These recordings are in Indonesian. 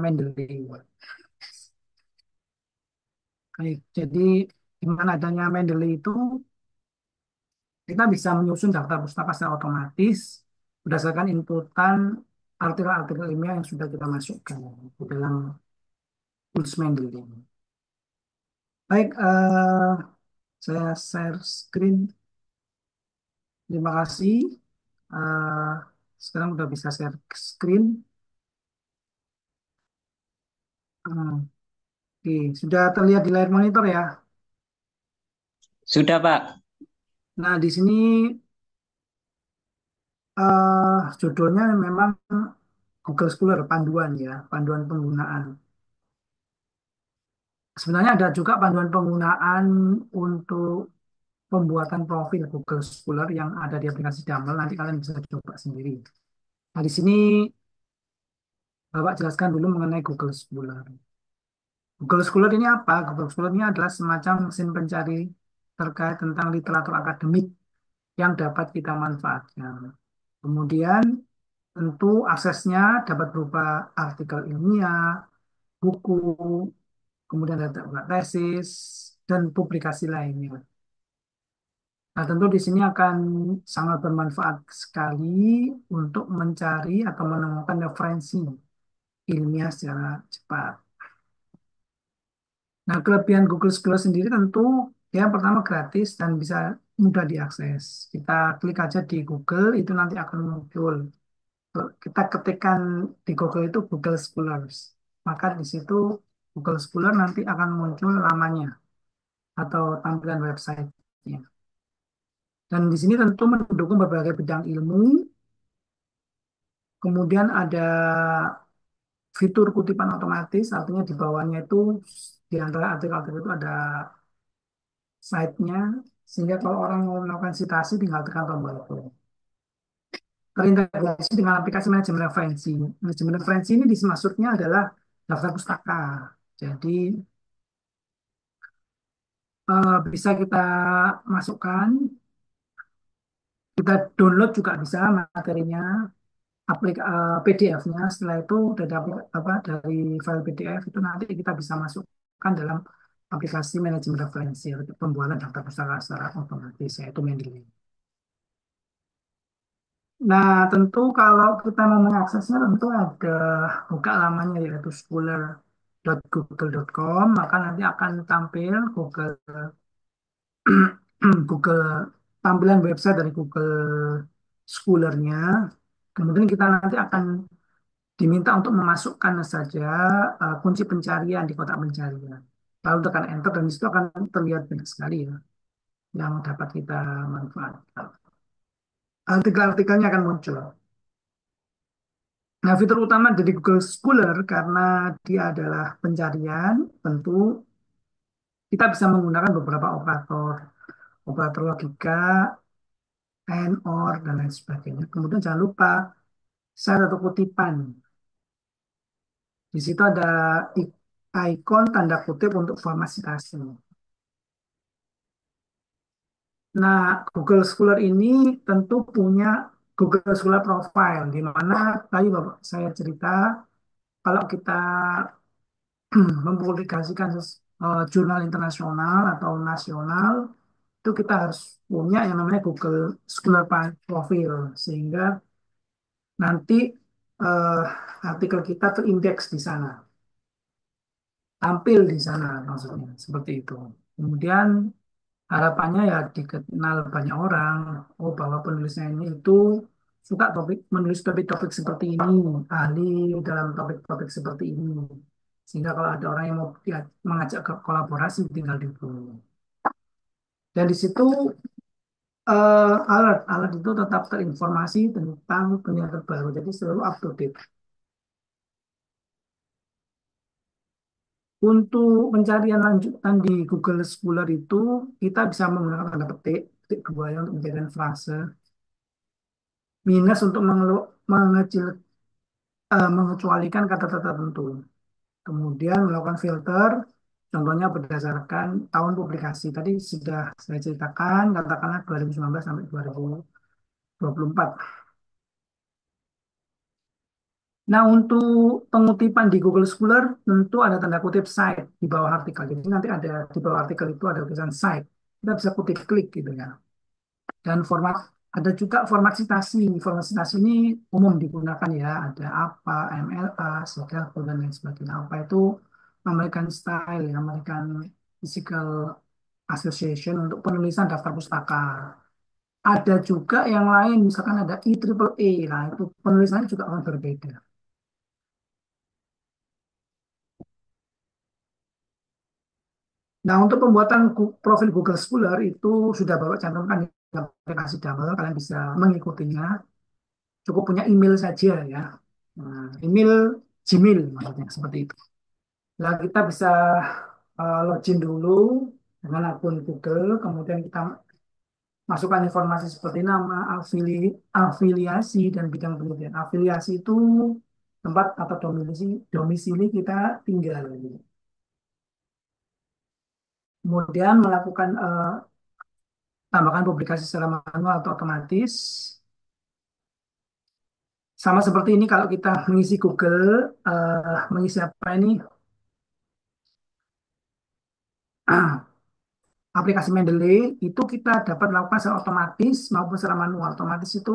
Mendeley. Baik, jadi dengan adanya Mendeley itu kita bisa menyusun daftar pustaka secara otomatis berdasarkan inputan artikel-artikel ilmiah yang sudah kita masukkan ke dalam tools Mendeley. Baik, saya share screen. Terima kasih. Eh, Sekarang udah bisa share screen. Oke, sudah terlihat di layar monitor ya. Sudah, Pak. Nah, di sini judulnya memang Google Scholar, panduan ya, panduan penggunaan. Sebenarnya ada juga panduan penggunaan untuk pembuatan profil Google Scholar yang ada di aplikasi Dumble. Nanti kalian bisa coba sendiri. Nah, di sini Bapak jelaskan dulu mengenai Google Scholar. Google Scholar ini apa? Google Scholar ini adalah semacam mesin pencari terkait tentang literatur akademik yang dapat kita manfaatkan. Kemudian tentu aksesnya dapat berupa artikel ilmiah, buku, kemudian data tesis, dan publikasi lainnya. Nah, tentu di sini akan sangat bermanfaat sekali untuk mencari atau menemukan referensi ilmiah secara cepat. Nah, kelebihan Google Scholar sendiri tentu yang pertama gratis dan bisa mudah diakses. Kita klik aja di Google, itu nanti akan muncul. Kita ketikkan di Google itu Google Scholars. Maka di situ Google Scholar nanti akan muncul lamanya atau tampilan website-nya. Dan di sini tentu mendukung berbagai bidang ilmu. Kemudian ada fitur kutipan otomatis, artinya di bawahnya itu di antara artikel-artikel itu ada site-nya, sehingga kalau orang mau melakukan citasi tinggal tekan tombol itu. Terintegrasi dengan aplikasi manajemen referensi. Manajemen referensi ini maksudnya adalah daftar pustaka. Jadi bisa kita masukkan, kita download juga bisa materinya, PDF-nya. Setelah itu dari dari file PDF itu nanti kita bisa masukkan dalam aplikasi manajemen referensi untuk pembuatan daftar pustaka secara otomatis, yaitu Mendeley. Nah, tentu kalau kita mau mengaksesnya tentu ada buka lamanya yaitu scholar.google.com, maka nanti akan tampil Google Google tampilan website dari Google Scholar-nya. Kemudian kita nanti akan diminta untuk memasukkan saja kunci pencarian di kotak pencarian. Lalu tekan enter dan di situ akan terlihat banyak sekali ya yang dapat kita manfaatkan. Artikel-artikelnya akan muncul. Nah, fitur utama dari Google Scholar karena dia adalah pencarian, tentu kita bisa menggunakan beberapa operator, operator logika, AND, OR, dan lain sebagainya. Kemudian jangan lupa syarat atau kutipan. Di situ ada ikon tanda kutip untuk format citasi. Nah, Google Scholar ini tentu punya Google Scholar Profile, di mana tadi Bapak saya cerita, kalau kita mempublikasikan jurnal internasional atau nasional, itu kita harus punya yang namanya Google Scholar Profile, sehingga nanti eh, artikel kita terindeks di sana, tampil di sana maksudnya, seperti itu. Kemudian harapannya ya dikenal banyak orang, oh bahwa penulisnya ini itu suka menulis topik-topik seperti ini, ahli dalam topik-topik seperti ini. Sehingga kalau ada orang yang mau mengajak ke kolaborasi tinggal dihubungi. Dan di situ alert itu tetap terinformasi tentang penyiaran terbaru, jadi selalu up to date. Untuk pencarian lanjutan di Google Scholar itu kita bisa menggunakan tanda petik, petik dua ya untuk menjadikan frase, minus untuk mengecil, mengecualikan kata-kata tertentu. Kemudian melakukan filter, contohnya berdasarkan tahun publikasi. Tadi sudah saya ceritakan, katakanlah 2019 sampai 2024. Nah, untuk pengutipan di Google Scholar tentu ada tanda kutip cite di bawah artikel. Jadi nanti ada di bawah artikel itu ada tulisan cite. Kita bisa kutip klik gitu ya. Dan format ada juga format citasi. Format citasi ini umum digunakan ya. Ada APA, MLA, Scalpel dan lain sebagainya. APA itu American Style, ya, American Physical Association untuk penulisan daftar pustaka. Ada juga yang lain, misalkan ada IEEE. Nah, itu penulisannya juga akan berbeda. Nah, untuk pembuatan profil Google Scholar itu sudah Bapak cantumkan di aplikasi Damel, kalian bisa mengikutinya. Cukup punya email saja ya. Nah, email Gmail maksudnya seperti itu. Nah, kita bisa login dulu dengan akun Google, kemudian kita masukkan informasi seperti nama, afiliasi, dan bidang penelitian. Afiliasi itu tempat atau domisili, domisili kita tinggal. Kemudian melakukan tambahkan publikasi secara manual atau otomatis. Sama seperti ini kalau kita mengisi Google, mengisi apa ini? Aplikasi Mendeley itu kita dapat lakukan secara otomatis maupun secara manual. Otomatis itu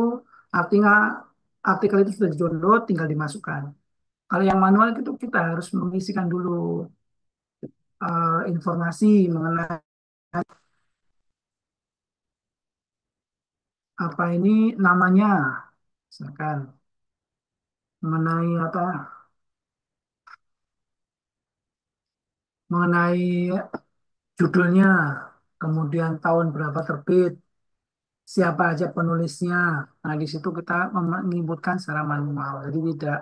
artinya artikel itu sudah di-download, tinggal dimasukkan. Kalau yang manual itu kita harus mengisikan dulu informasi mengenai apa ini namanya, misalkan mengenai apa, mengenai judulnya, kemudian tahun berapa terbit, siapa aja penulisnya. Nah, di situ kita menginputkan secara manual, jadi tidak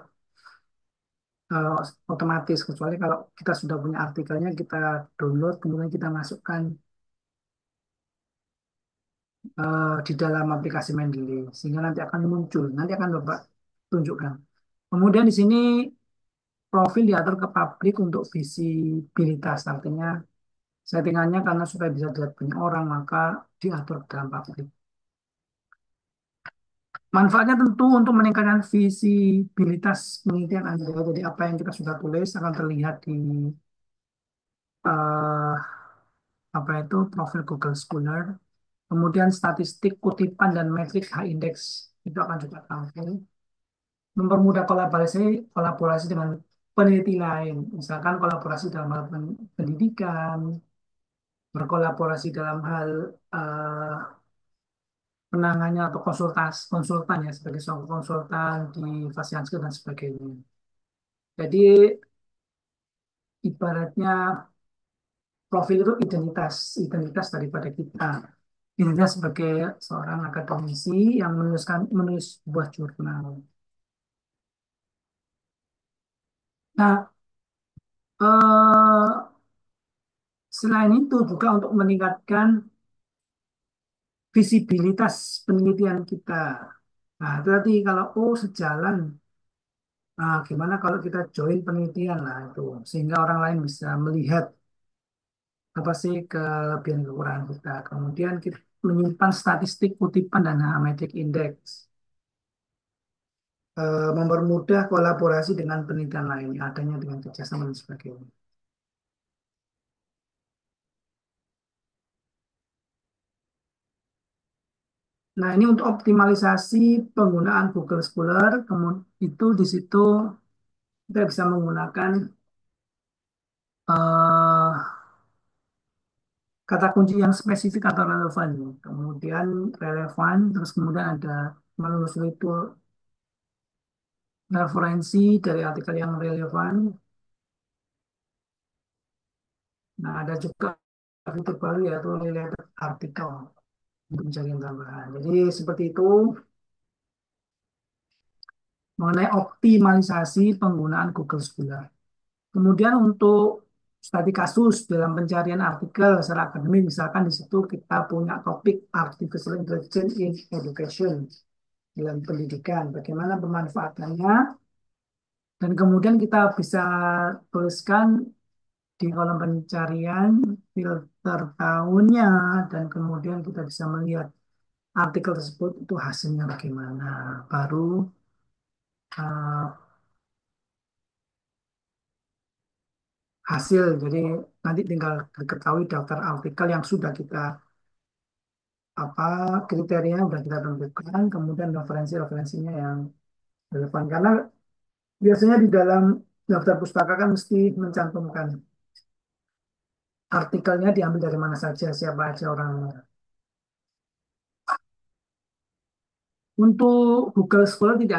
eh, otomatis, kecuali kalau kita sudah punya artikelnya, kita download, kemudian kita masukkan di dalam aplikasi Mendeley, sehingga nanti akan muncul, nanti akan Bapak tunjukkan. Kemudian di sini profil diatur ke publik untuk visibilitas, artinya settingannya karena supaya bisa dilihat banyak orang, maka diatur ke dalam publik. Manfaatnya tentu untuk meningkatkan visibilitas penelitian Anda. Jadi apa yang kita sudah tulis akan terlihat di eh, apa itu profil Google Scholar. Kemudian statistik kutipan dan metrik high index itu akan juga tampil. Mempermudah kolaborasi dengan peneliti lain. Misalkan kolaborasi dalam hal pendidikan, berkolaborasi dalam hal eh, penangannya atau konsultan ya sebagai seorang konsultan di Fasianske dan sebagainya. Jadi ibaratnya profil itu identitas daripada kita. Identitas sebagai seorang akademisi yang menulis sebuah jurnal. Nah, selain itu juga untuk meningkatkan visibilitas penelitian kita. Nah, itu tadi kalau sejalan, nah, gimana kalau kita join penelitian lah itu, sehingga orang lain bisa melihat apa sih kelebihan kekurangan kita. Kemudian kita menyimpan statistik kutipan dan metric index, mempermudah kolaborasi dengan penelitian lain, adanya dengan kerjasama dan sebagainya. Nah, ini untuk optimalisasi penggunaan Google Scholar, kemudian itu di situ kita bisa menggunakan eh, kata kunci yang spesifik atau relevan. Kemudian relevan, terus kemudian ada menelusuri itu referensi dari artikel yang relevan. Nah, ada juga fitur baru yaitu related artikel untuk pencarian tambahan. Jadi seperti itu mengenai optimalisasi penggunaan Google Scholar. Kemudian untuk studi kasus dalam pencarian artikel secara akademik, misalkan di situ kita punya topik Artificial Intelligence in Education dalam pendidikan, bagaimana pemanfaatannya, dan kemudian kita bisa tuliskan di kolom pencarian filter tahunnya, dan kemudian kita bisa melihat artikel tersebut itu hasilnya bagaimana. Baru hasil. Jadi nanti tinggal diketahui daftar artikel yang sudah kita apa kriteria sudah kita tentukan, kemudian referensi-referensinya yang relevan. Karena biasanya di dalam daftar pustaka kan mesti mencantumkan artikelnya diambil dari mana saja, siapa aja orangnya. Untuk Google Scholar tidak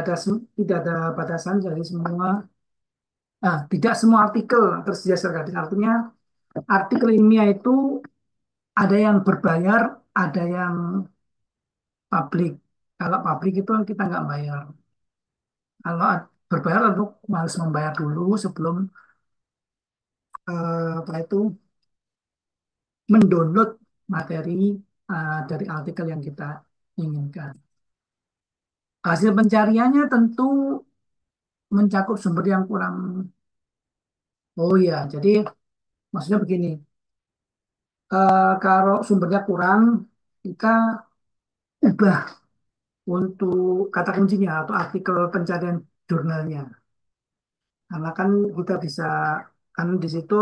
ada batasan dari semua, tidak semua artikel tersedia secara gratis. Artinya artikel ilmiah itu ada yang berbayar, ada yang publik. Kalau publik itu kita nggak bayar. Kalau berbayar untuk harus membayar dulu sebelum apa itu mendownload materi dari artikel yang kita inginkan. Hasil pencariannya tentu mencakup sumber yang kurang. Oh ya, jadi maksudnya begini, kalau sumbernya kurang, kita ubah untuk kata kuncinya atau artikel pencarian jurnalnya. Karena kan kita bisa, kan di situ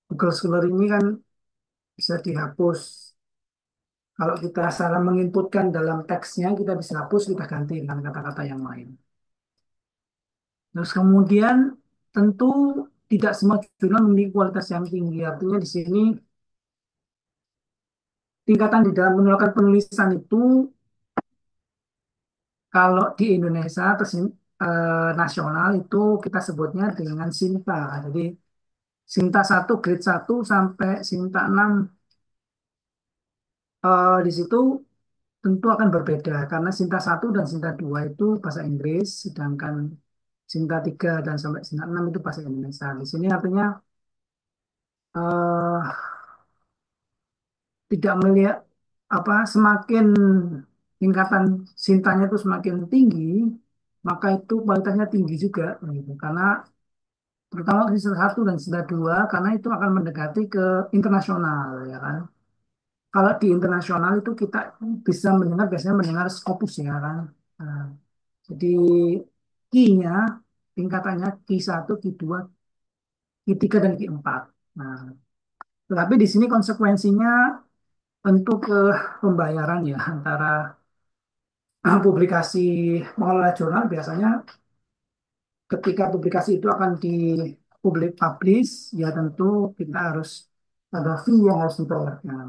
Google Scholar ini kan bisa dihapus. Kalau kita salah menginputkan dalam teksnya, kita bisa hapus, kita ganti dengan kata-kata yang lain. Terus kemudian tentu tidak semua jurnal memiliki kualitas yang tinggi. Artinya di sini tingkatan di dalam mengeluarkan penulisan itu kalau di Indonesia atau nasional itu kita sebutnya dengan Sinta. Jadi Sinta 1 grade 1 sampai Sinta 6 di situ tentu akan berbeda karena Sinta 1 dan Sinta 2 itu bahasa Inggris, sedangkan Sinta 3 dan sampai Sinta 6 itu bahasa Indonesia. Di sini artinya eh, tidak melihat apa semakin tingkatan Sintanya itu semakin tinggi, maka itu kualitasnya tinggi juga gitu. Karena terutama Sinta 1 dan Sinta 2 karena itu akan mendekati ke internasional ya kan. Kalau di internasional itu kita bisa mendengar biasanya mendengar Scopus ya kan. Nah, jadi Q-nya tingkatannya Q1, Q2, Q3 dan Q4. Nah, tetapi di sini konsekuensinya tentu ke pembayaran ya antara publikasi mengelola jurnal biasanya ketika publikasi itu akan publish ya tentu kita harus ada fee yang harus dibayarkan.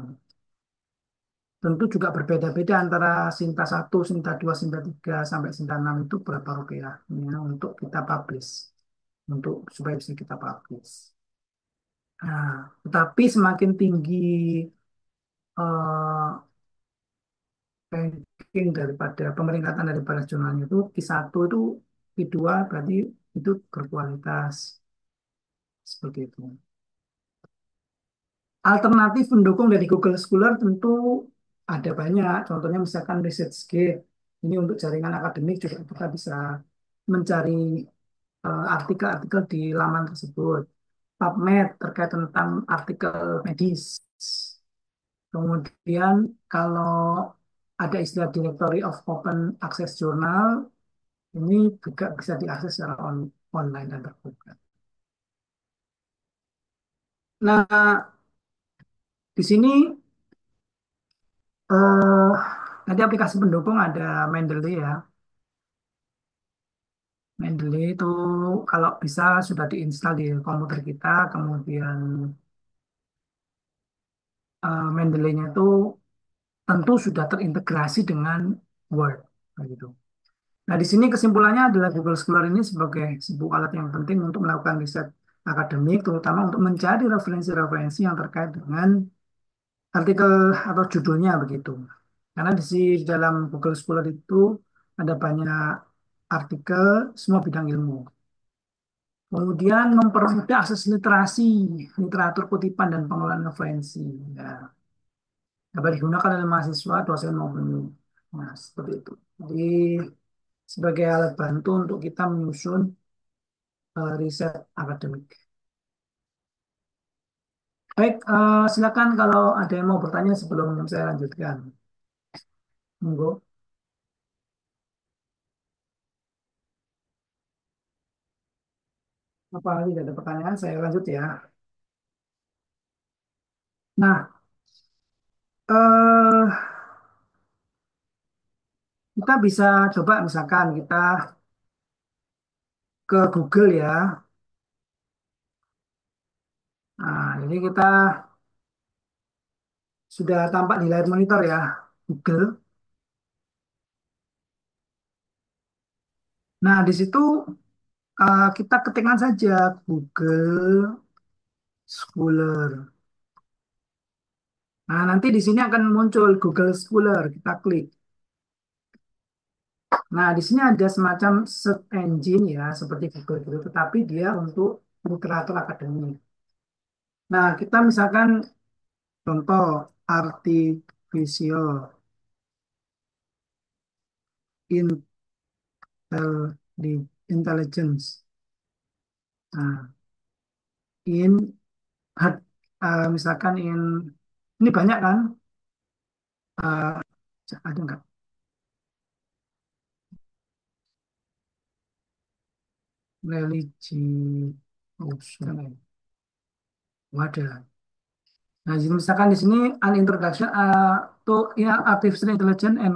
Tentu juga berbeda-beda antara Sinta 1, Sinta 2, Sinta 3 sampai Sinta 6 itu berapa rupiah ya, untuk kita publish, untuk supaya bisa kita publish. Nah, tetapi semakin tinggi eh, ranking daripada pemeringkatan daripada jurnalnya itu Q1 itu Q2 berarti itu berkualitas seperti itu. Alternatif pendukung dari Google Scholar tentu ada banyak. Contohnya misalkan ResearchGate. Ini untuk jaringan akademik juga kita bisa mencari artikel-artikel di laman tersebut. PubMed terkait tentang artikel medis. Kemudian kalau ada istilah Directory of Open Access Journal, ini juga bisa diakses secara online dan terbuka. Nah, di sini eh, nanti aplikasi pendukung ada Mendeley ya. Mendeley itu kalau bisa sudah diinstal di komputer kita, kemudian Mendeley-nya itu tentu sudah terintegrasi dengan Word. Begitu. Nah, di sini kesimpulannya adalah Google Scholar ini sebagai sebuah alat yang penting untuk melakukan riset akademik, terutama untuk mencari referensi-referensi yang terkait dengan artikel atau judulnya begitu. Karena di dalam Google Scholar itu ada banyak artikel semua bidang ilmu. Kemudian mempermudah akses literasi, literatur kutipan dan pengelolaan referensi. Ya, dapat digunakan oleh mahasiswa, dosen maupun guru. Nah, seperti itu. Jadi sebagai alat bantu untuk kita menyusun riset akademik. Baik, silakan kalau ada yang mau bertanya sebelum saya lanjutkan. Monggo. Apa tidak ada pertanyaan? Saya lanjut ya. Nah, eh, kita bisa coba misalkan kita ke Google ya. Nah, ini kita sudah tampak di layar monitor ya, Google. Nah, di situ kita ketikkan saja Google Scholar. Nah, nanti di sini akan muncul Google Scholar. Kita klik. Nah, di sini ada semacam search engine ya, seperti Google gitu, tetapi dia untuk literatur akademik. Nah, kita misalkan contoh artificial intelligence. Nah, in misalkan ini banyak kan? Ada nggak? Religi, oh, sudah nggak ya? Wadah. Nah, jadi misalkan di sini an introduction to ya, artificial intelligence and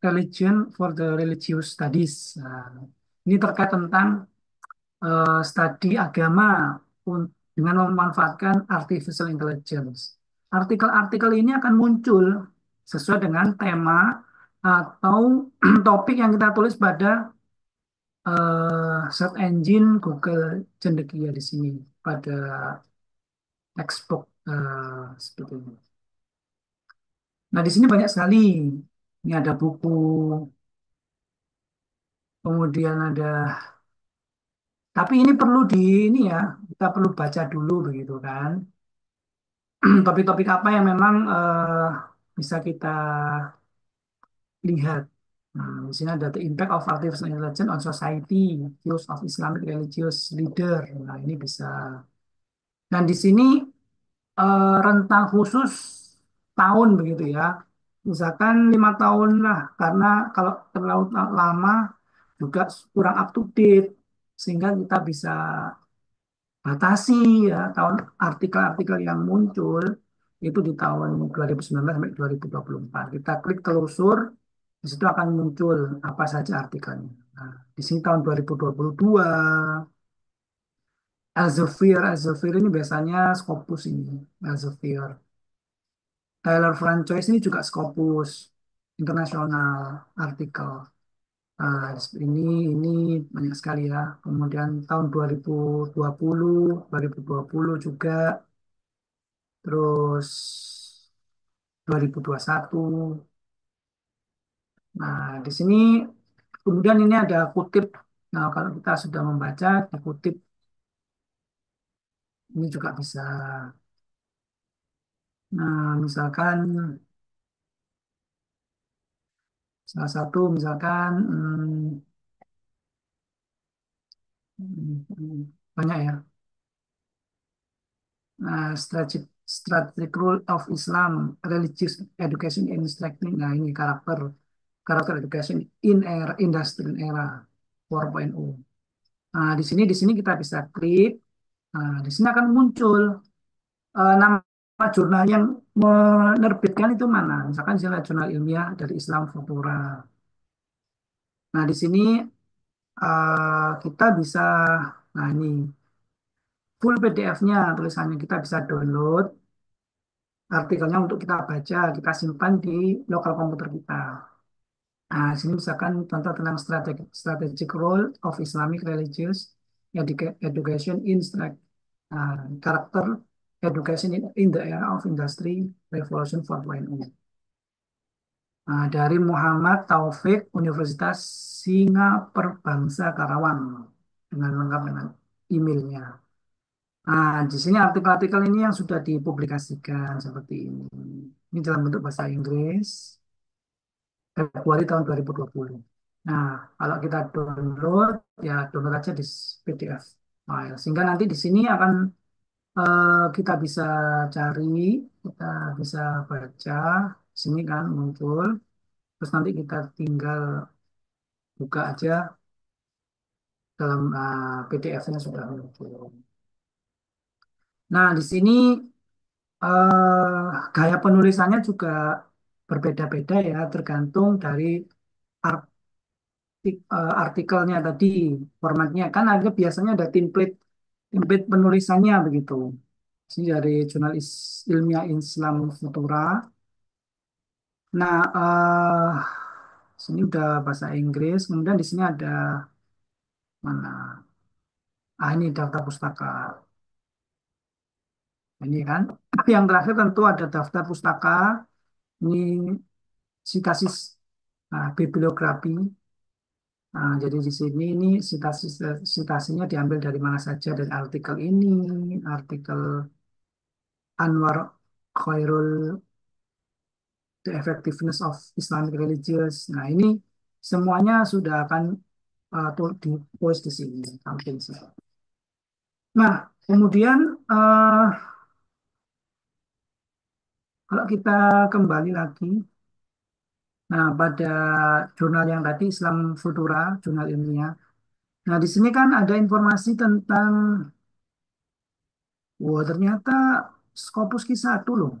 religion for the religious studies. Nah, ini terkait tentang studi agama dengan memanfaatkan artificial intelligence. Artikel-artikel ini akan muncul sesuai dengan tema atau topik yang kita tulis pada search engine Google Cendekia di sini pada textbook seperti ini. Nah, di sini banyak sekali. Ini ada buku, kemudian ada, tapi ini perlu ini ya, kita perlu baca dulu begitu kan. Topik-topik apa yang memang bisa kita lihat. Nah, di sini ada the impact of artificial intelligence on society, views of Islamic religious leader. Nah, ini bisa. Dan di sini rentang khusus tahun begitu ya. Misalkan 5 tahun lah, karena kalau terlalu lama juga kurang up to date, sehingga kita bisa batasi ya tahun artikel-artikel yang muncul itu di tahun 2019 sampai 2024. Kita klik telusur, di situ akan muncul apa saja artikelnya. Nah, di sini tahun 2022, Elsevier, Elsevier ini biasanya Scopus ini, Elsevier. Taylor Franchise ini juga Scopus, internasional artikel. Nah, ini ini banyak sekali ya. Kemudian tahun 2020 juga, terus 2021. Nah, di sini kemudian ini ada kutip. Nah, kalau kita sudah membaca, dikutip ini juga bisa. Nah, misalkan salah satu misalkan banyak ya. Strategic role of Islam, religious education in strengthening. Nah, ini karakter karakter education in era industrial era 4.0. Nah, di sini kita bisa klik. Nah, di sini akan muncul nama jurnal yang menerbitkan itu mana. Misalkan jurnal ilmiah dari Islam Futura. Nah, di sini kita bisa, nah ini full PDF-nya tulisannya kita bisa download artikelnya untuk kita baca, kita simpan di lokal komputer kita. Nah, sini misalkan contoh tentang strategic role of Islamic religious education in karakter education in the era of industry revolution 4.0. Nah, dari Muhammad Taufik Universitas Singaperbangsa Karawang dengan lengkap dengan emailnya. Nah, di sini artikel-artikel ini yang sudah dipublikasikan seperti ini. Ini dalam bentuk bahasa Inggris. Februari tahun 2020. Nah, kalau kita download, ya download aja di PDF file. Sehingga nanti di sini akan kita bisa cari, kita bisa baca, di sini kan muncul. Terus nanti kita tinggal buka aja dalam PDF-nya sudah muncul. Nah, di sini gaya penulisannya juga berbeda-beda ya, tergantung dari artikelnya tadi, formatnya. Kan ada biasanya ada template template penulisannya begitu. Ini dari Jurnal Ilmiah Islam Futura. Nah, sini udah bahasa Inggris. Kemudian di sini ada mana? Ini daftar pustaka. Ini kan. Yang terakhir tentu ada daftar pustaka. Ini sitasis bibliografi. Nah, jadi di sini ini sitasinya diambil dari mana saja dari artikel ini, artikel Anwar Khairul The Effectiveness of Islamic Religions. Nah, ini semuanya sudah akan di-post di sini, tampil di sini. Nah, kemudian kalau kita kembali lagi, nah pada jurnal yang tadi Islam Futura, jurnal ilmiah. Nah, di sini kan ada informasi tentang, wah ternyata Scopus Q1 loh.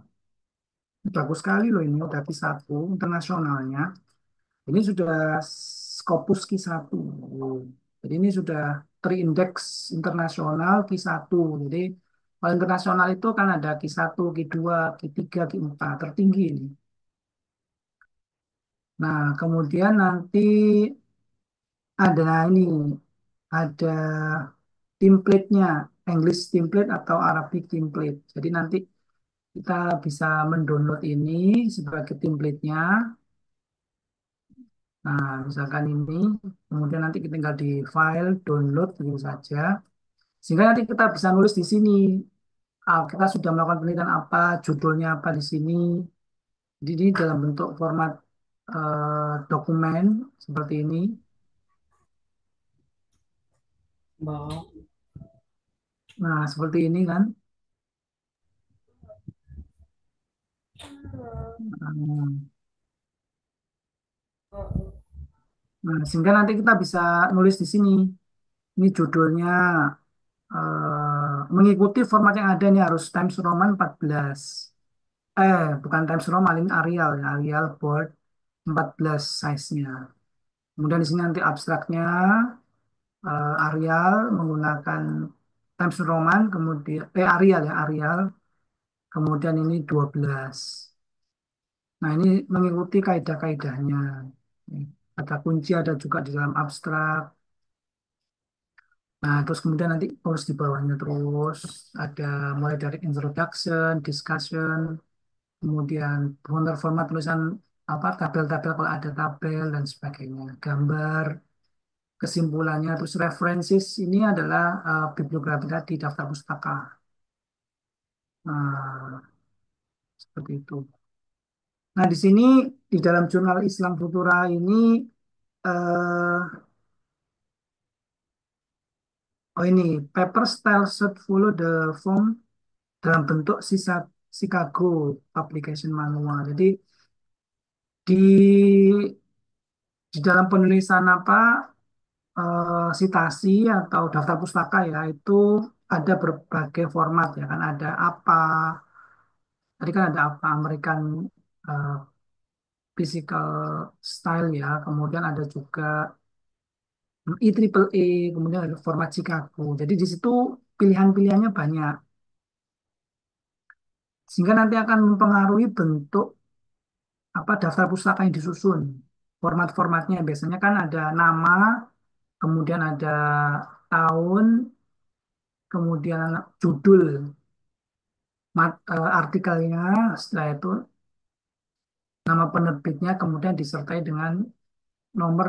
Bagus sekali loh ini, udah Q1 internasionalnya. Ini sudah Scopus Q1. Jadi ini sudah terindeks internasional Q1. Jadi kalau internasional itu kan ada Q1, Q2, Q3, Q4, tertinggi ini. Nah, kemudian nanti ada ini, ada template-nya, English template atau Arabic template. Jadi nanti kita bisa mendownload ini sebagai template-nya. Nah, misalkan ini, kemudian nanti kita tinggal di file, download, begitu saja. Sehingga nanti kita bisa nulis di sini. Kita sudah melakukan penelitian apa, judulnya apa di sini. Jadi ini dalam bentuk format dokumen seperti ini. Mau. Nah, seperti ini kan. Nah, sehingga nanti kita bisa nulis di sini. Ini judulnya mengikuti format yang ada ini harus Times Roman 14. Bukan Times Roman, ini Arial ya, Arial bold 14 size-nya. Kemudian di sini nanti abstraknya Arial menggunakan Times New Roman, kemudian Arial ya, Arial, kemudian ini 12. Nah, ini mengikuti kaidah-kaidahnya. Ada kunci, ada juga di dalam abstrak. Nah, terus kemudian nanti terus di bawahnya terus ada mulai dari introduction, discussion, kemudian counter format tulisan apa tabel-tabel kalau ada tabel dan sebagainya, gambar, kesimpulannya, terus references ini adalah bibliografi tadi daftar pustaka. Nah, seperti itu. Nah, di sini di dalam jurnal Islam Futura ini eh oh ini paper style should follow the form dalam bentuk sisa Chicago Publication Manual. Jadi di dalam penulisan apa citasi atau daftar pustaka ya itu ada berbagai format ya kan ada apa tadi kan ada apa American eh, physical style ya kemudian ada juga IEEE kemudian ada format Chicago jadi di situ pilihan-pilihannya banyak sehingga nanti akan mempengaruhi bentuk apa daftar pustaka yang disusun format-formatnya biasanya kan ada nama kemudian ada tahun kemudian judul artikelnya, setelah itu nama penerbitnya, kemudian disertai dengan nomor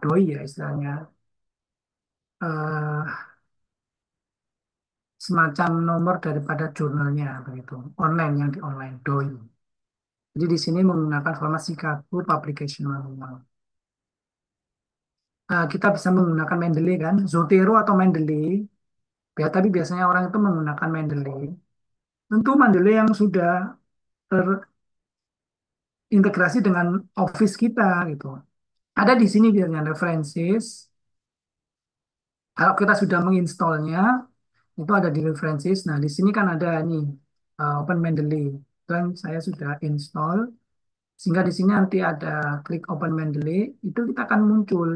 doi ya istilahnya, eh, semacam nomor daripada jurnalnya begitu, online yang di online doi. Jadi di sini menggunakan format Chicago Publication Manual. Kita bisa menggunakan Mendeley kan, Zotero atau Mendeley, ya, tapi biasanya orang itu menggunakan Mendeley. Tentu Mendeley yang sudah terintegrasi dengan Office kita gitu. Ada di sini biasanya references, Kalau kita sudah menginstalnya, itu ada di references. Nah, di sini kan ada nih Open Mendeley. Dan saya sudah install, sehingga di sini nanti ada klik Open Mendeley, itu kita akan muncul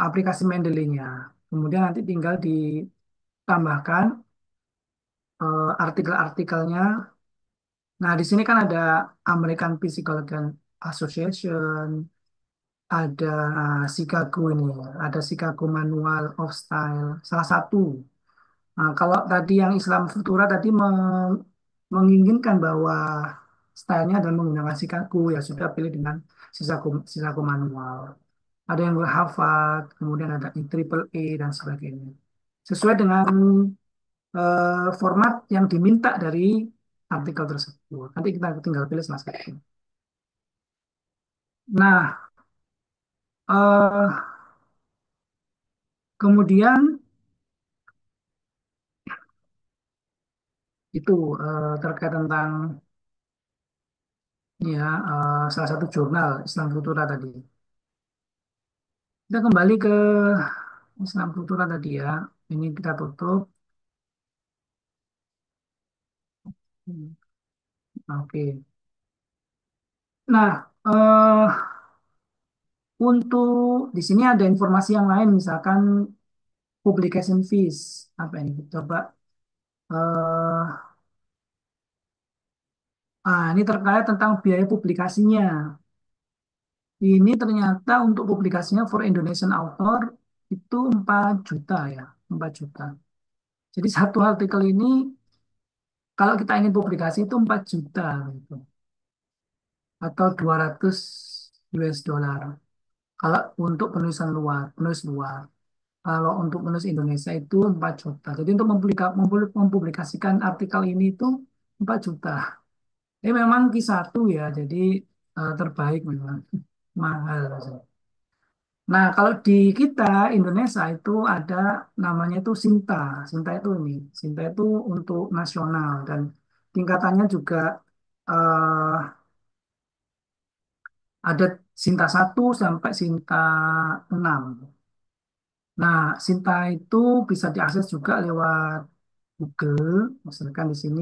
aplikasi Mendeley-nya. Kemudian nanti tinggal ditambahkan artikel-artikelnya. Nah, di sini kan ada American Psychological Association, ada Chicago ini, ada Chicago Manual of Style, salah satu. Nah, kalau tadi yang Islam Futura tadi menginginkan bahwa stylenya adalah menggunakan Chicago, ya sudah pilih dengan Chicago Manual. Ada yang Harvard, kemudian ada IEEE dan sebagainya. Sesuai dengan format yang diminta dari artikel tersebut. Nanti kita tinggal pilih salah satu. Nah, eh, kemudian itu terkait tentang ya salah satu jurnal Islam Futura tadi. Kita kembali ke Islam Futura tadi ya. Ini kita tutup. Oke. Nah, untuk di sini ada informasi yang lain, misalkan publication fees. Apa ini? Coba. eh ini terkait tentang biaya publikasinya. Ini ternyata untuk publikasinya for Indonesian author itu 4 juta ya, 4 juta. Jadi satu artikel ini kalau kita ingin publikasi itu 4 juta gitu, atau 200 US dollar. Kalau untuk penulisan luar, penulis luar. Kalau untuk penulis Indonesia itu 4 juta. Jadi untuk mempublikasikan artikel ini itu 4 juta. Ini memang Q1 ya, jadi terbaik memang. Mahal. Nah, kalau di kita Indonesia itu ada namanya itu Sinta. Sinta itu ini. Sinta itu untuk nasional dan tingkatannya juga eh, ada Sinta 1 sampai Sinta 6. Nah, Sinta itu bisa diakses juga lewat Google. Misalkan di sini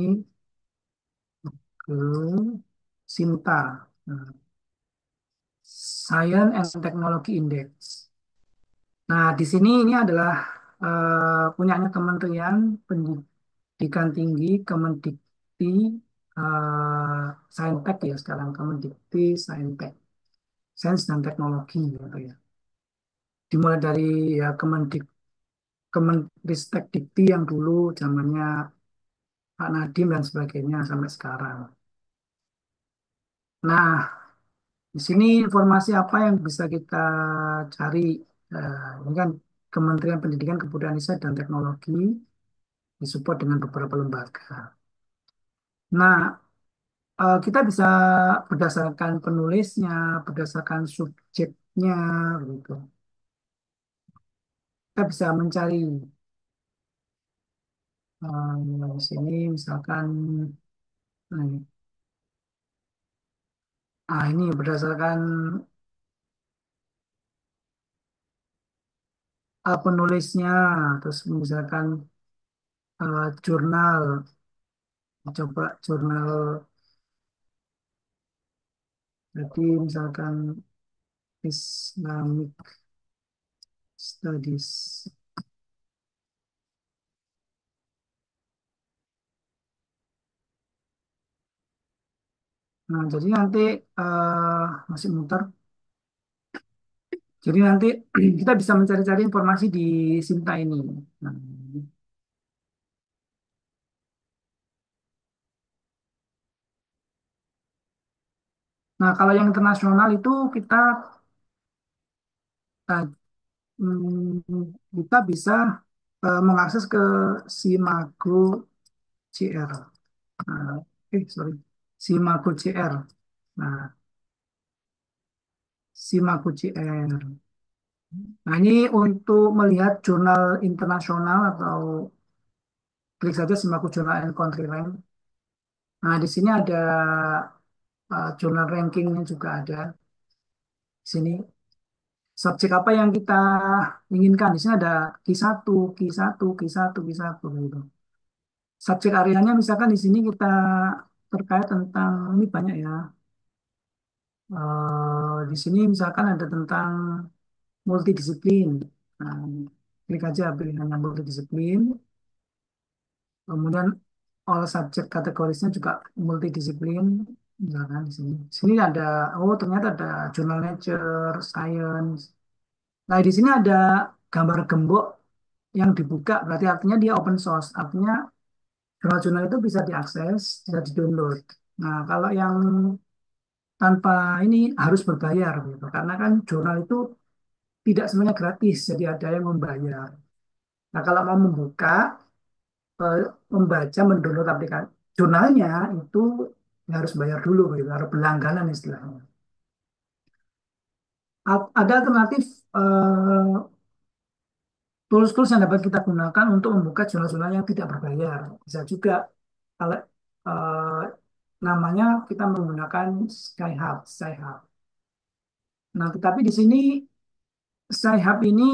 Google Sinta. Nah, Science and Technology Index. Nah, di sini ini adalah punyanya Kementerian Pendidikan Tinggi, Kemendikti, Saintek ya sekarang, Kemendikti, Saintek, Sains dan Teknologi gitu ya. Dimulai dari ya Kemenristek Dikti yang dulu zamannya Pak Nadiem dan sebagainya sampai sekarang. Nah, di sini informasi apa yang bisa kita cari? Ini kan Kementerian Pendidikan, Kebudayaan, Riset, dan Teknologi disupport dengan beberapa lembaga. Nah, kita bisa berdasarkan penulisnya, berdasarkan subjeknya, gitu. Kita bisa mencari di sini misalkan, nah, ini berdasarkan penulisnya, terus misalkan jurnal, coba jurnal, jadi misalkan Islamic Studies. Nah, jadi nanti masih muter. Jadi nanti kita bisa mencari-cari informasi di Sinta ini. Nah, kalau yang internasional itu kita eh, kita bisa mengakses ke Simago CR. Nah, sorry, Simago CR. Nah, Simago CR. Nah, ini untuk melihat jurnal internasional atau klik saja Simago Journal and Country Rank. Nah, di sini ada jurnal rankingnya juga ada di sini. subjek apa yang kita inginkan. Di sini ada Q1, Q1, Q1, Q1 gitu. Subjek areanya misalkan di sini kita terkait tentang ini banyak ya. Di sini misalkan ada tentang multidisiplin. Nah, klik aja pilihannya multidisiplin. Kemudian all subject kategorisnya juga multidisiplin. Misalkan di sini. Di sini ada, oh ternyata ada jurnal Nature, Science. Nah, di sini ada gambar gembok yang dibuka, berarti artinya dia open source. Artinya jurnal-jurnal itu bisa diakses, bisa di-download. Nah, kalau yang tanpa ini harus berbayar gitu. Karena kan jurnal itu tidak semuanya gratis, jadi ada yang membayar. Nah, kalau mau membuka, eh, membaca, mendownload aplikasi jurnalnya itu ya harus bayar dulu gitu, harus berlangganan istilahnya. Ada alternatif eh, tools-tools yang dapat kita gunakan untuk membuka jurnal-jurnal yang tidak berbayar. Bisa juga kalau eh, namanya kita menggunakan Skyhub, Skyhub. Nah, tetapi di sini Skyhub ini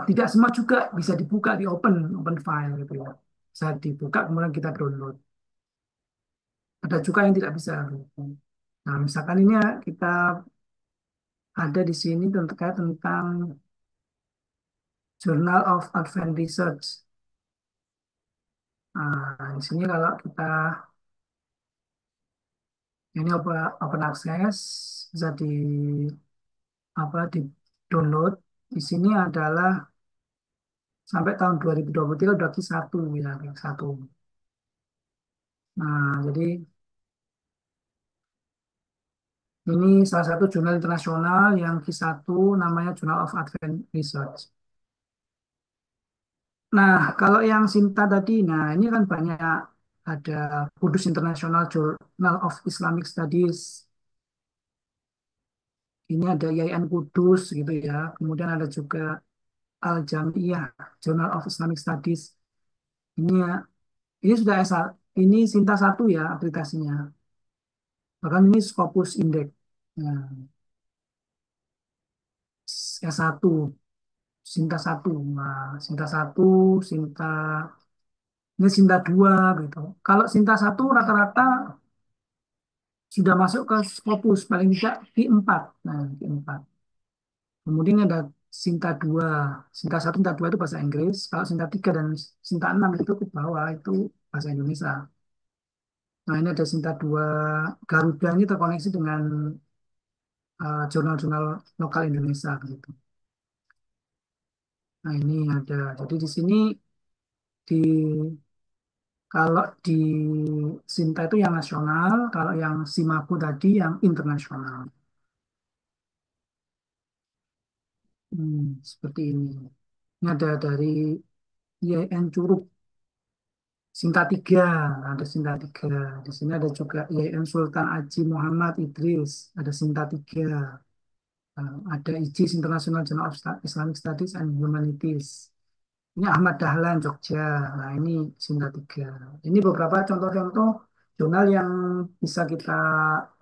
tidak semua juga bisa dibuka di open file gitu ya. Bisa dibuka kemudian kita download. Ada juga yang tidak bisa. Gitu. Nah, misalkan ini ya, kita ada di sini terkait tentang Journal of Advanced Research. Nah, di sini kalau kita ini open access bisa di download. Di sini adalah sampai tahun 2023 udah Q1 ya, Q1. Nah, jadi ini salah satu jurnal internasional yang Q1 namanya Journal of Advanced Research. Nah, kalau yang Sinta tadi, nah ini kan banyak ada Kudus International Journal of Islamic Studies. Ini ada IAIN Kudus gitu ya. Kemudian ada juga Al Jamiyah Journal of Islamic Studies. Ini ya, ini sudah S1, ini Sinta satu ya aplikasinya. Bahkan ini Scopus Index. Nah, S1, Sinta satu. Nah, Sinta satu, Sinta ini Sinta 2 gitu. Kalau Sinta satu rata-rata sudah masuk ke Scopus paling tidak Q4. Nah, Q4. Kemudian ada Sinta 2. Sinta satu, Sinta 2 itu bahasa Inggris. Kalau Sinta 3 dan Sinta 6 itu ke bawah itu bahasa Indonesia. Nah, ini ada Sinta 2. Garuda ini terkoneksi dengan jurnal-jurnal lokal Indonesia gitu. Nah, ini ada. Jadi di sini di kalau di Sinta itu yang nasional, kalau yang Simaku tadi yang internasional. Seperti ini. Ini ada dari IAIN Curug, Sinta 3, ada Sinta 3. Di sini ada juga IAIN Sultan Haji Muhammad Idris, ada Sinta 3. Ada IJIS International Journal of Islamic Studies and Humanities. Ini Ahmad Dahlan, Jogja. Nah, ini Sinta 3. Ini beberapa contoh-contoh jurnal yang bisa kita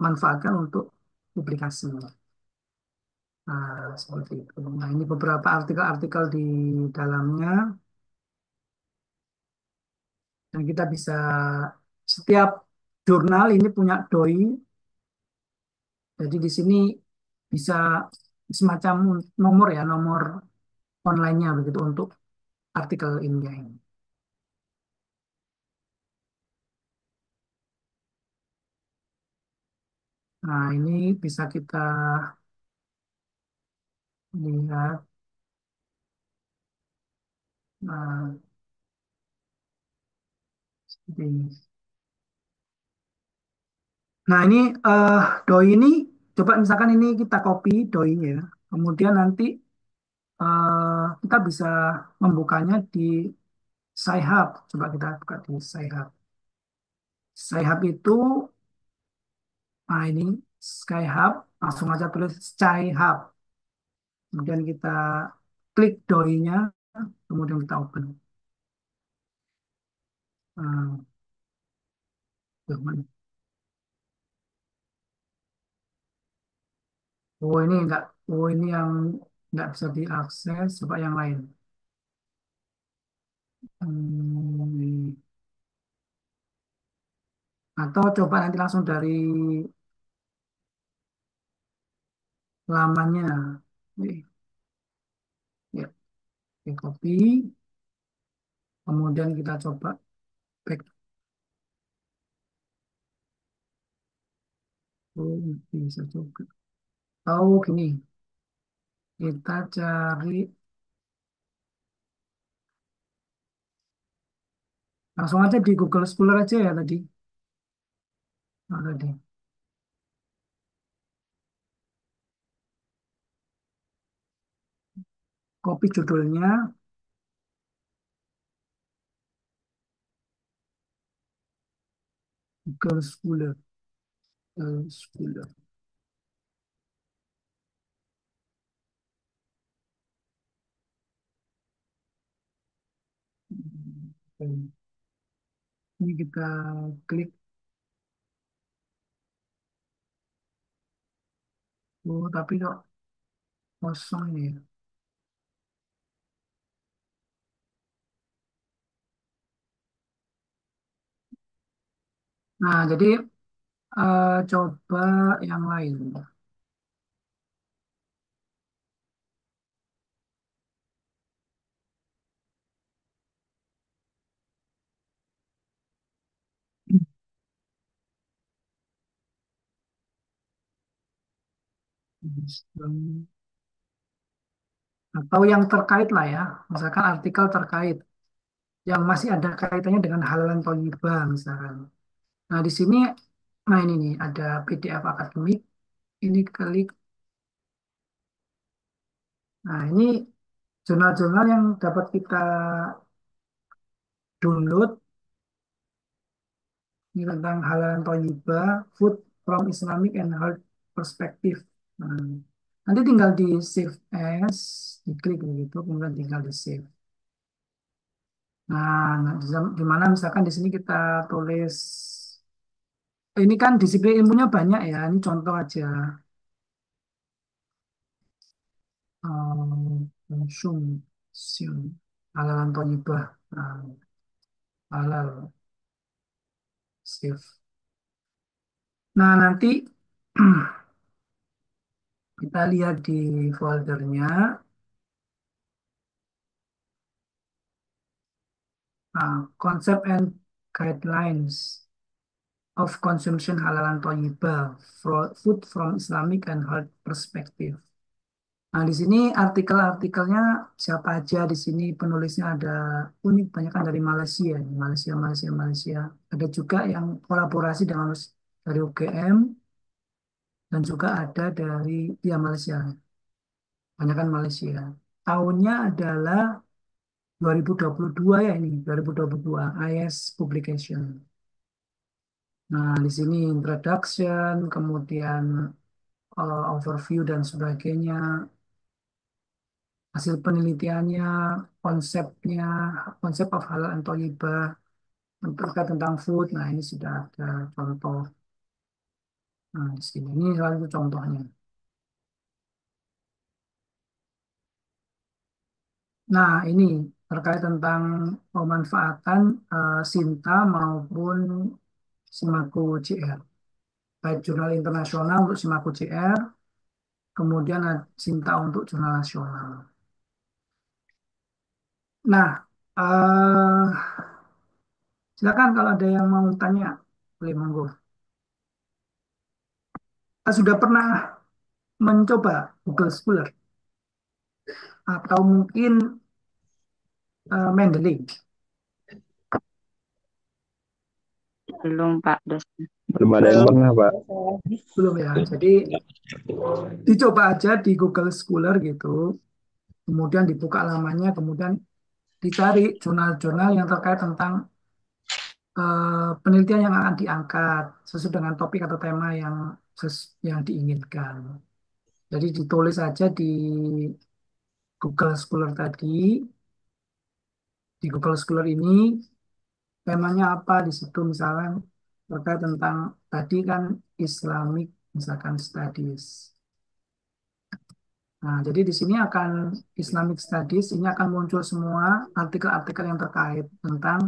manfaatkan untuk publikasi. Nah, seperti itu. Nah, ini beberapa artikel-artikel di dalamnya yang kita bisa setiap jurnal ini punya doi. Jadi di sini bisa semacam nomor ya, nomor online-nya begitu untuk artikel ini. Nah, ini bisa kita lihat. Nah, seperti ini. Nah, ini eh, doi ini coba misalkan ini kita copy doinya, ya. Kemudian nanti kita bisa membukanya di Sci-Hub. Coba kita buka di Sci-Hub. Sci-Hub itu, nah ini Sky-Hub, langsung aja tulis Sky-Hub. Kemudian kita klik doi-nya, kemudian kita open. Nah, tuh, oh ini enggak. Oh, ini yang nggak bisa diakses. Coba yang lain. Hmm, atau coba nanti langsung dari lamanya. Oke, ya, oke, copy. Kemudian kita coba back. Oh, bisa juga. Oh, gini. Kita cari langsung aja di Google Scholar aja ya tadi. Oh, tadi. Copy judulnya Google Scholar. Scholar. Hmm. Ini kita klik. Oh, tapi kok kosong ini ya. Nah, jadi coba yang lain. Atau yang terkait lah ya. Misalkan artikel terkait yang masih ada kaitannya dengan halalan thayyibah misalkan. Nah, di sini nah ini nih ada PDF akademik. Ini klik. Nah, ini jurnal-jurnal yang dapat kita download ini tentang halalan thayyibah, food from Islamic and health perspective. Nah, nanti tinggal di save as, diklik begitu, kemudian tinggal di save. Nah, di mana misalkan di sini kita tulis, ini kan disiplin ilmunya banyak ya, ini contoh aja. Konsumsi halalan thayyibah. Nah, halal, save. Nah, nanti kita lihat di foldernya, konsep and guidelines of consumption halalan thayyibah, food from Islamic and health perspective. Nah, di sini artikel-artikelnya siapa aja di sini penulisnya ada unik, banyak kan dari Malaysia, Malaysia, Malaysia, Malaysia. Ada juga yang kolaborasi dengan dari UGM dan juga ada dari ya Malaysia, banyak kan Malaysia. Tahunnya adalah 2022 ya ini, 2022 IS Publication. Nah, di sini introduction, kemudian overview dan sebagainya, hasil penelitiannya, konsepnya, konsep of halal and thayyibah, terkait tentang food. Nah, ini sudah ada contoh. Nah, di sini ini salah satu contohnya. Nah, ini terkait tentang pemanfaatan Sinta maupun Simaku CR. Baik jurnal internasional untuk Simaku CR, kemudian Sinta untuk jurnal nasional. Nah, silakan kalau ada yang mau tanya, boleh monggo. Sudah pernah mencoba Google Scholar atau mungkin Mendeley? Belum Pak dosen. Belum ada yang pernah, Pak. Belum ya. Jadi dicoba aja di Google Scholar gitu. Kemudian dibuka lamanya, kemudian dicari jurnal-jurnal yang terkait tentang penelitian yang akan diangkat sesuai dengan topik atau tema yang diinginkan. Jadi ditulis aja di Google Scholar tadi. Di Google Scholar ini temanya apa di situ misalnya terkait tentang tadi kan Islamic misalkan studies. Nah, jadi di sini akan Islamic Studies, ini akan muncul semua artikel-artikel yang terkait tentang,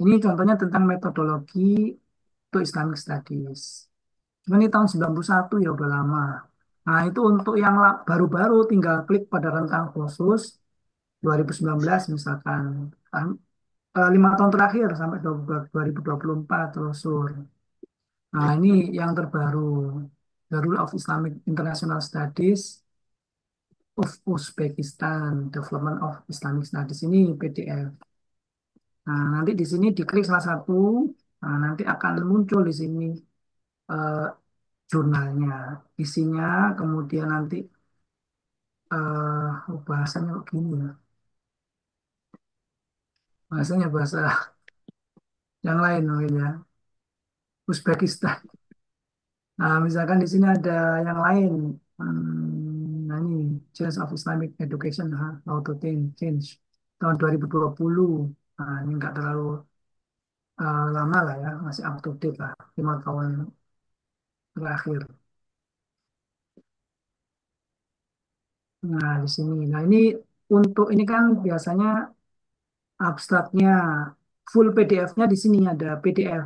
ini contohnya tentang metodologi untuk Islamic Studies. Cuma ini tahun 91 ya udah lama. Nah, itu untuk yang baru-baru tinggal klik pada rentang khusus 2019 misalkan. Kan, 5 tahun terakhir sampai 2024 telusur. Nah, ini yang terbaru. The Rule of Islamic International Studies of Uzbekistan, Development of Islamic Studies ini PDF. Nah, nanti di sini diklik salah satu, nah, nanti akan muncul di sini eh, jurnalnya, isinya, kemudian nanti bahasanya kok gini ya, bahasanya bahasa yang lain mungkin ya, Uzbekistan. Nah, misalkan di sini ada yang lain. Nah, ini Change of Islamic Education, How to Change tahun 2020. Nah, ini nggak terlalu lama lah ya, masih up to date lah, 5 tahun terakhir. Nah, di sini. Nah, ini untuk ini kan biasanya abstraknya, full PDF-nya di sini ada PDF.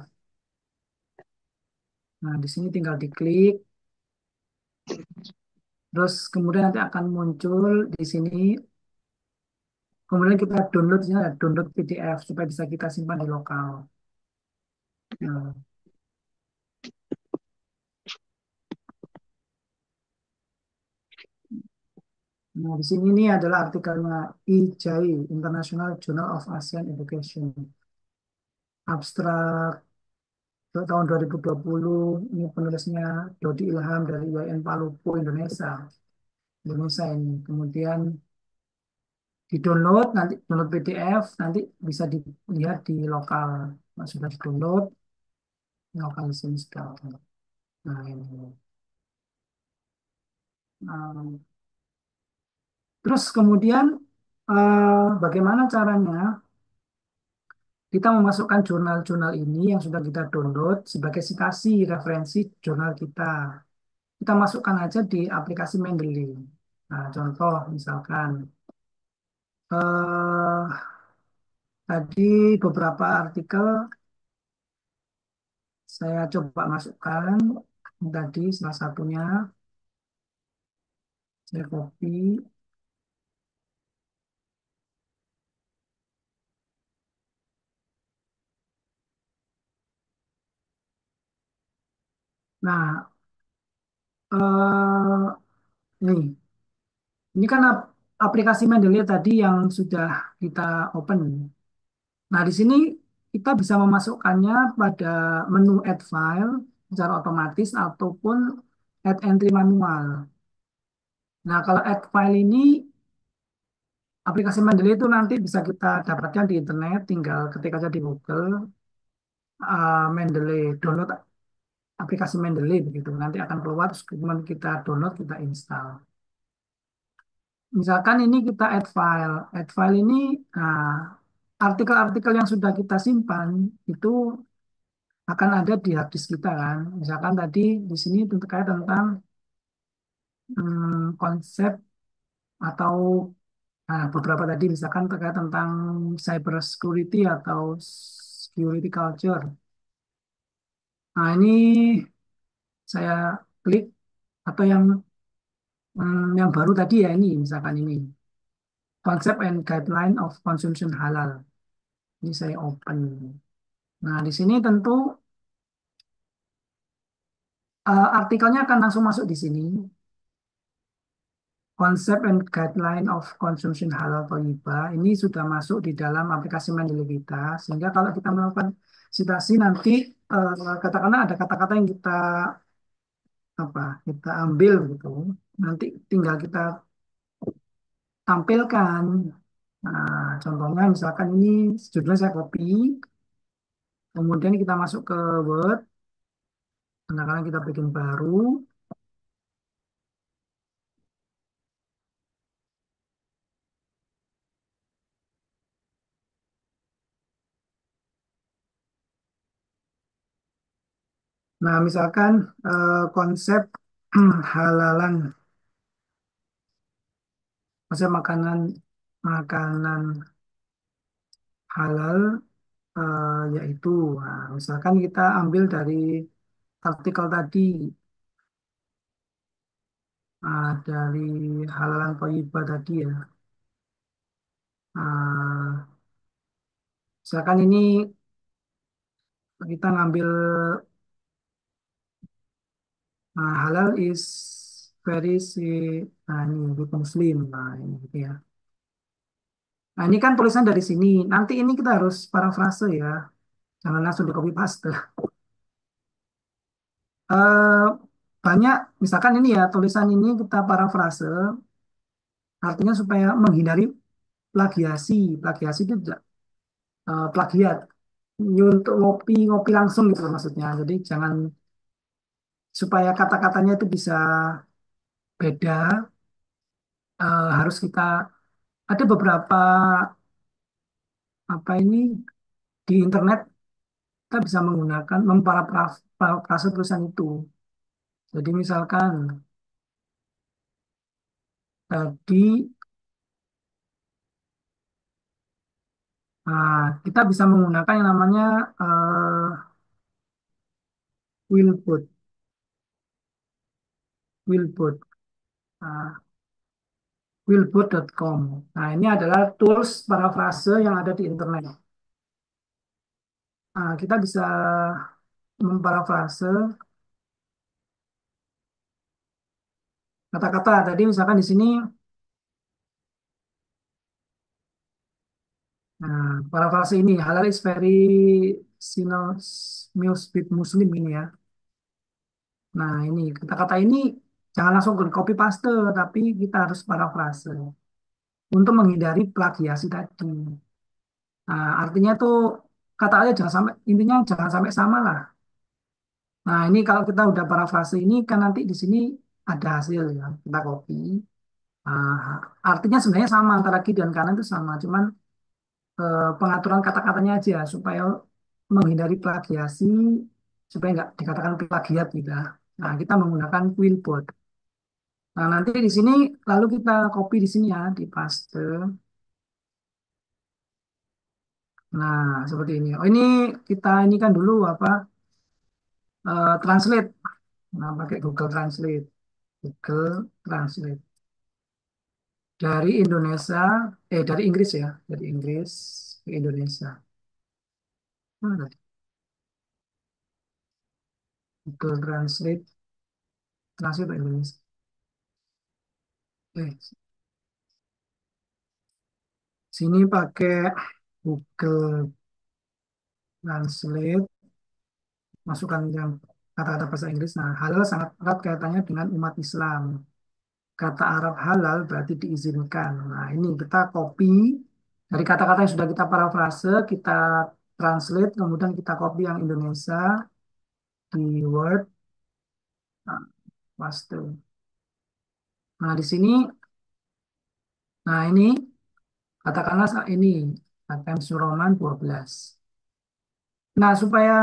Nah, di sini tinggal diklik, terus kemudian nanti akan muncul di sini. Kemudian kita download, sini ada download PDF supaya bisa kita simpan di lokal. Nah, nah, di sini ini adalah artikelnya IJAI, International Journal of Asian Education. Abstrak tahun 2020, ini penulisnya Dodi Ilham dari UIN Palupu, Indonesia. Indonesia ini. Kemudian di-download, nanti download PDF, nanti bisa dilihat di lokal. Nah, sudah di-download, lokal di sini sekarang. Nah, ini. Nah, terus kemudian bagaimana caranya kita memasukkan jurnal-jurnal ini yang sudah kita download sebagai citasi referensi jurnal kita. Kita masukkan aja di aplikasi Mendeley. Nah, contoh misalkan eh, tadi beberapa artikel saya coba masukkan. Tadi salah satunya saya copy. Nah, eh, ini kan aplikasi Mendeley tadi yang sudah kita open. Nah, di sini kita bisa memasukkannya pada menu Add File secara otomatis ataupun Add Entry manual. Nah, kalau Add File ini, aplikasi Mendeley itu nanti bisa kita dapatkan di internet, tinggal ketik aja di Google, Mendeley, download aplikasi Mendeley begitu. Nanti akan keluar, terus kemudian kita download, kita install. Misalkan ini kita add file. Add file ini, nah, artikel-artikel yang sudah kita simpan itu akan ada di hard disk kita kan. Misalkan tadi di sini terkait tentang konsep atau beberapa tadi misalkan terkait tentang cyber security atau security culture. Nah, ini saya klik atau yang baru tadi ya ini misalkan ini Concept and Guideline of Consumption Halal. Ini saya open. Nah, di sini tentu artikelnya akan langsung masuk di sini. Konsep and Guideline of Consumption Halal Thayyibah ini sudah masuk di dalam aplikasi Mendeley kita. Sehingga kalau kita melakukan citasi nanti katakanlah ada kata-kata yang kita ambil gitu. Nanti tinggal kita tampilkan. Nah, contohnya misalkan ini judulnya saya copy, kemudian kita masuk ke Word, kadang kita bikin baru. Nah, misalkan konsep halalan Maksudnya makanan makanan halal yaitu, nah, misalkan kita ambil dari artikel tadi, dari halalan thayyibah tadi ya. Nah, misalkan ini kita ngambil halal is very si, nah ini with Muslim, nah ini gitu ya. Nah ini kan tulisan dari sini. Nanti ini kita harus parafrase ya, jangan langsung di copy paste. Eh, banyak, misalkan ini ya tulisan ini kita parafrase, artinya supaya menghindari plagiasi. Plagiasi itu tidak plagiat. Ini untuk ngopi ngopi langsung gitu loh maksudnya. Jadi jangan, supaya kata-katanya itu bisa beda, harus kita ada beberapa apa ini di internet kita bisa menggunakan memparafrase tulisan itu. Jadi misalkan tadi kita bisa menggunakan yang namanya will put, will put, uh, willput.com. Nah, ini adalah tools parafrase yang ada di internet. Kita bisa memparafrase kata-kata tadi misalkan di sini. Nah, parafrase ini halal is very synonymous with Muslim ini ya. Nah, ini kata-kata ini jangan langsung ke copy paste, tapi kita harus parafrase untuk menghindari plagiasi tadi. Nah, artinya tuh kata aja jangan sampai, intinya jangan sampai sama lah. Nah, ini kalau kita udah parafrase ini kan nanti di sini ada hasil ya, kita copy. Nah, artinya sebenarnya sama antara kiri dan kanan itu sama, cuman pengaturan kata-katanya aja supaya menghindari plagiasi, supaya nggak dikatakan plagiat gitu ya. Nah, kita menggunakan Quillbot. Nah, nanti di sini lalu kita copy di sini ya, di paste. Nah, seperti ini. Oh, ini kita ini kan dulu apa translate. Nah, pakai Google Translate. Google Translate dari Indonesia, dari Inggris ya, dari Inggris ke Indonesia. Nah, tadi Google Translate, translate ke Indonesia. Sini pakai Google Translate, masukkan yang kata-kata bahasa Inggris. Nah, halal sangat erat kaitannya dengan umat Islam. Kata Arab halal berarti diizinkan. Nah, ini kita copy dari kata-kata yang sudah kita parafrase, kita translate, kemudian kita copy yang Indonesia di Word, nah, paste. Nah, di sini, nah ini katakanlah ini Times New Roman 12. Nah, supaya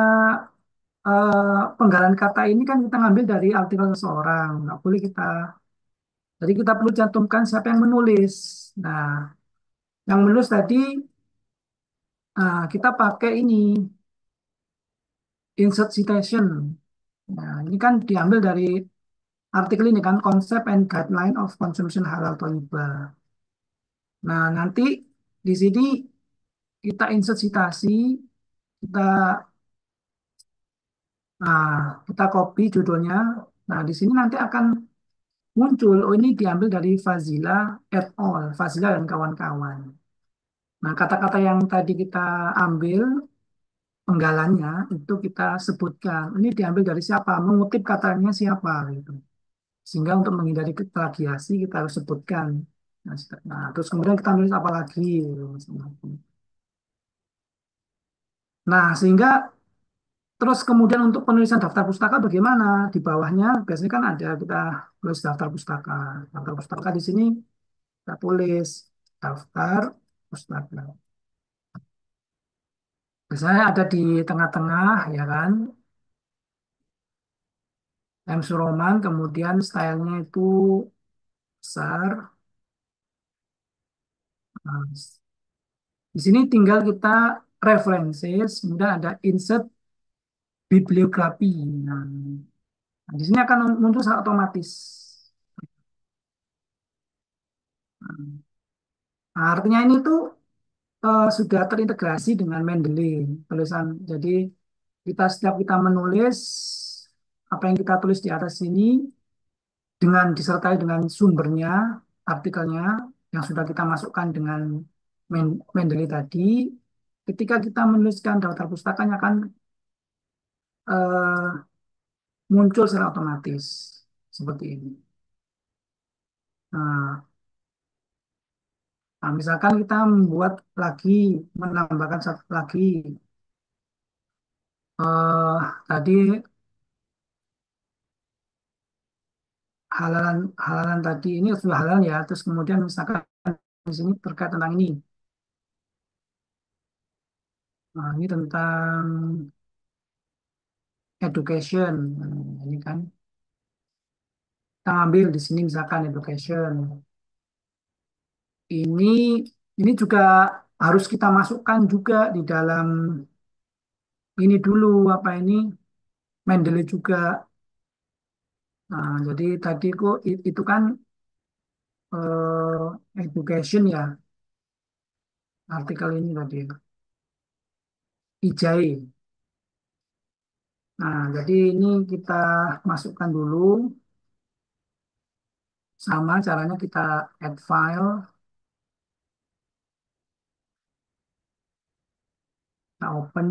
penggalan kata ini kan kita ngambil dari artikel seseorang, nggak boleh kita. Jadi kita perlu cantumkan siapa yang menulis. Nah, yang menulis tadi kita pakai ini insert citation. Nah, ini kan diambil dari artikel ini kan Concept and Guideline of Consumption Halal Thayyibah. Nah, nanti di sini kita insert citasi, kita nah, kita copy judulnya. Nah, di sini nanti akan muncul, oh ini diambil dari Fazila et al. Fazila dan kawan-kawan. Nah, kata-kata yang tadi kita ambil penggalannya itu kita sebutkan. Ini diambil dari siapa? Mengutip katanya siapa gitu. Sehingga untuk menghindari plagiasi kita harus sebutkan. Nah, terus kemudian kita nulis apa lagi gitu. Nah, sehingga terus kemudian untuk penulisan daftar pustaka bagaimana? Di bawahnya biasanya kan ada kita tulis daftar pustaka. Daftar pustaka di sini kita tulis daftar pustaka. Biasanya ada di tengah-tengah, ya kan? Times New Roman, kemudian stylenya itu besar. Nah, di sini tinggal kita references, kemudian ada insert bibliografi. Nah, di sini akan muncul secara otomatis. Nah, artinya ini tuh sudah terintegrasi dengan Mendeley tulisan. Jadi setiap kita menulis apa yang kita tulis di atas ini dengan disertai dengan sumbernya, artikelnya yang sudah kita masukkan dengan Mendeley tadi. Ketika kita menuliskan daftar pustakanya akan eh, muncul secara otomatis seperti ini. Nah, misalkan kita membuat lagi, menambahkan satu lagi, eh tadi halalan halalan tadi ini sudah halal ya, terus kemudian misalkan di sini terkait tentang ini. Nah, ini tentang education. Nah, ini kan kita ambil di sini misalkan education. Ini ini juga harus kita masukkan juga di dalam ini dulu apa ini Mendeley juga. Nah, jadi tadi kok itu kan education ya artikel ini tadi Ijai. Nah, jadi ini kita masukkan dulu sama caranya kita add file, kita open.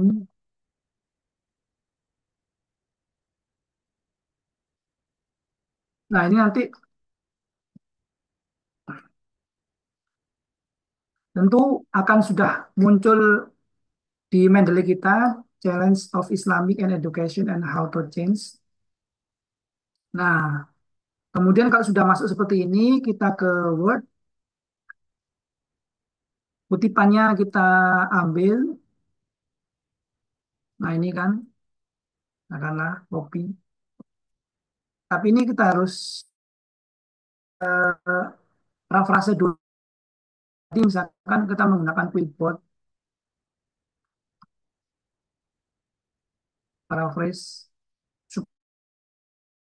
Nah, ini nanti tentu akan sudah muncul di Mendeley kita Challenge of Islamic and Education and How to Change. Nah, kemudian kalau sudah masuk seperti ini, kita ke Word, kutipannya kita ambil. Nah, ini kan, katakanlah copy. Tapi ini kita harus parafrase dulu. Jadi misalkan kita menggunakan clipboard, paraphrase,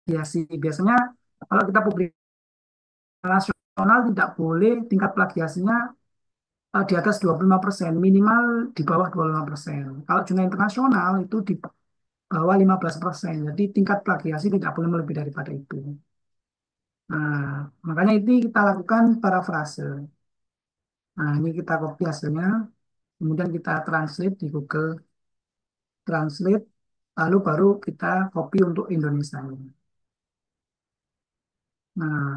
subbiasi. Biasanya kalau kita publikasi nasional tidak boleh tingkat plagiasinya di atas 25%, minimal di bawah 25%. Kalau jurnal internasional itu di bawah 15%. Jadi tingkat plagiasi tidak boleh lebih daripada itu. Nah, makanya ini kita lakukan parafrase. Nah, ini kita copy hasilnya, kemudian kita translate di Google Translate, lalu baru kita copy untuk Indonesia. Nah,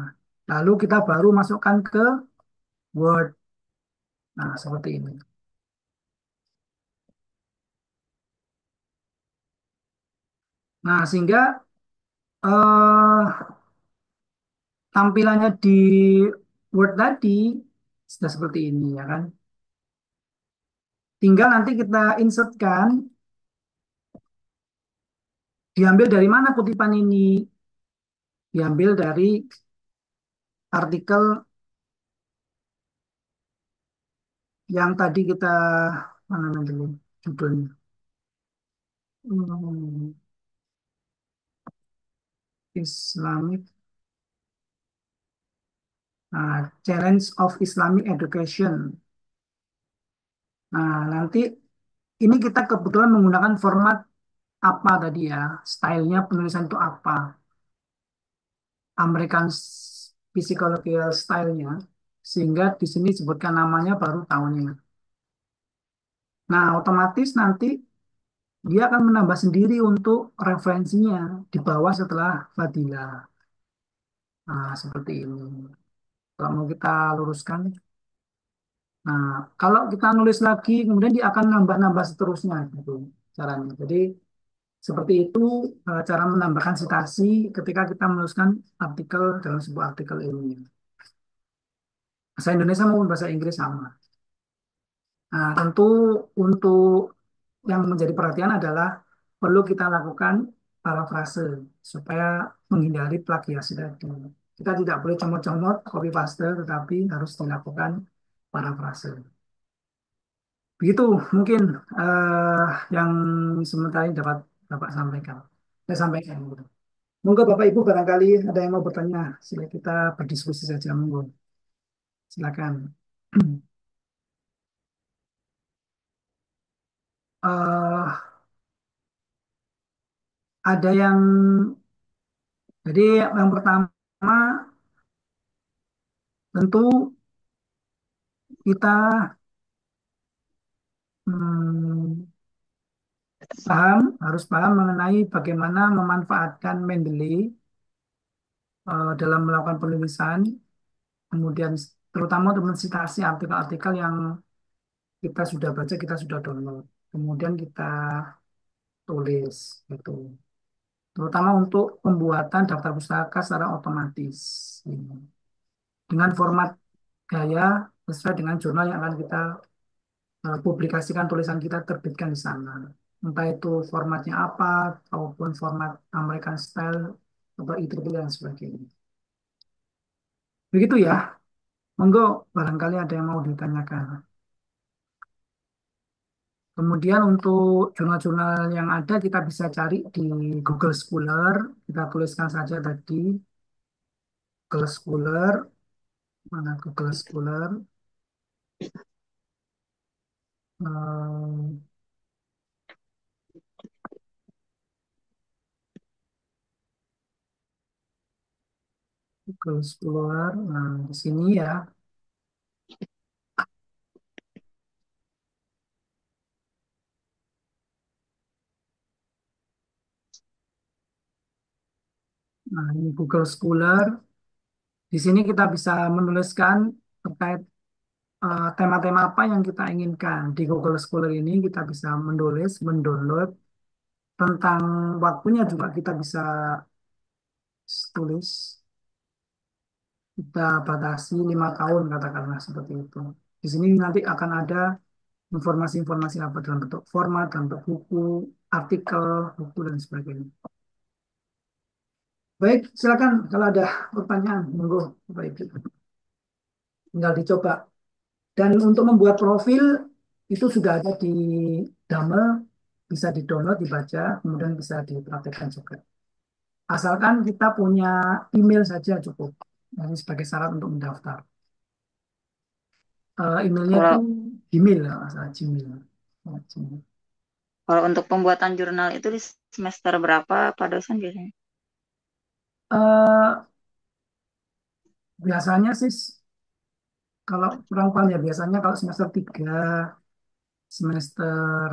lalu kita baru masukkan ke Word. Nah, seperti ini. Nah, sehingga eh, tampilannya di Word tadi sudah seperti ini ya kan. Tinggal nanti kita insertkan, diambil dari mana kutipan ini? Diambil dari artikel yang tadi kita mana dulu judulnya. Hmm, Islamic Challenge of Islamic Education. Nah, nanti ini kita kebetulan menggunakan format apa tadi ya, stylenya penulisan itu apa, American Psychological Style-nya, sehingga di sini disebutkan namanya baru tahunnya. Nah, otomatis nanti dia akan menambah sendiri untuk referensinya di bawah setelah Fadilah. Nah, seperti ini. Kalau mau kita luruskan. Nah, kalau kita nulis lagi, kemudian dia akan nambah-nambah seterusnya gitu caranya. Jadi seperti itu cara menambahkan citasi ketika kita menuliskan artikel dalam sebuah artikel ilmiah. Bahasa Indonesia maupun bahasa Inggris sama. Nah, tentu untuk yang menjadi perhatian adalah perlu kita lakukan parafrase supaya menghindari plagiasi tadi. Kita tidak boleh comot-comot, copy paste, tetapi harus dilakukan parafrase. Begitu mungkin eh, yang sementara ini dapat Bapak sampaikan. Saya sampaikan. Gitu. Monggo Bapak Ibu barangkali ada yang mau bertanya, sila kita berdiskusi saja. Monggo, silakan. eh ada yang jadi yang pertama tentu kita hmm, harus paham mengenai bagaimana memanfaatkan Mendeley dalam melakukan penulisan, kemudian terutama untuk mensitasi artikel-artikel yang kita sudah baca, kita sudah download, kemudian kita tulis, gitu. Terutama untuk pembuatan daftar pustaka secara otomatis, gitu. Dengan format gaya sesuai dengan jurnal yang akan kita publikasikan tulisan kita terbitkan di sana. Entah itu formatnya apa, ataupun format American Style, atau IEEE dan sebagainya. Begitu ya. Monggo, barangkali ada yang mau ditanyakan. Kemudian untuk jurnal-jurnal yang ada kita bisa cari di Google Scholar. Kita tuliskan saja tadi Google Scholar, mana Google Scholar, Eh, Google Scholar. Nah, di sini ya. Nah, ini Google Scholar. Di sini kita bisa menuliskan terkait tema-tema apa yang kita inginkan. Di Google Scholar ini kita bisa menulis, mendownload tentang waktunya juga kita bisa tulis. Kita batasi 5 tahun katakanlah seperti itu. Di sini nanti akan ada informasi-informasi apa dalam bentuk format, dalam bentuk buku, artikel, buku dan sebagainya. Baik, silakan kalau ada pertanyaan, monggo Bapak Ibu. Tinggal dicoba. Dan untuk membuat profil itu sudah ada di Damel, bisa di-download, dibaca, kemudian bisa dipraktekkan juga. Asalkan kita punya email saja cukup. Ini sebagai syarat untuk mendaftar. Emailnya itu Kalau Gmail, ya, masalah Gmail. Ya, Gmail. kalau untuk pembuatan jurnal itu di semester berapa Pak dosen biasanya? Eh, biasanya sih kalau kurang paham ya biasanya kalau semester 3, semester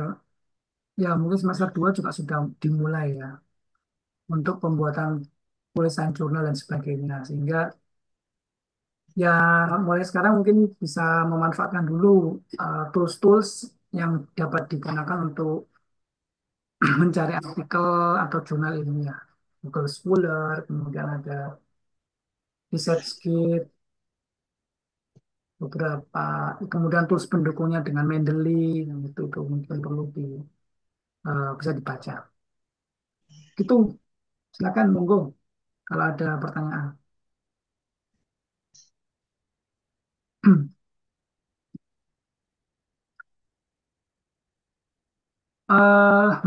ya mungkin semester 2 juga sudah dimulai ya untuk pembuatan tulisan jurnal dan sebagainya. Sehingga ya mulai sekarang mungkin bisa memanfaatkan dulu tools-tools yang dapat digunakan untuk mencari artikel atau jurnal ilmiah. Google Scholar, kemudian ada ResearchGate, beberapa, kemudian tools pendukungnya dengan Mendeley, yang itu mungkin perlu bisa dibaca. Gitu, silakan monggo kalau ada pertanyaan.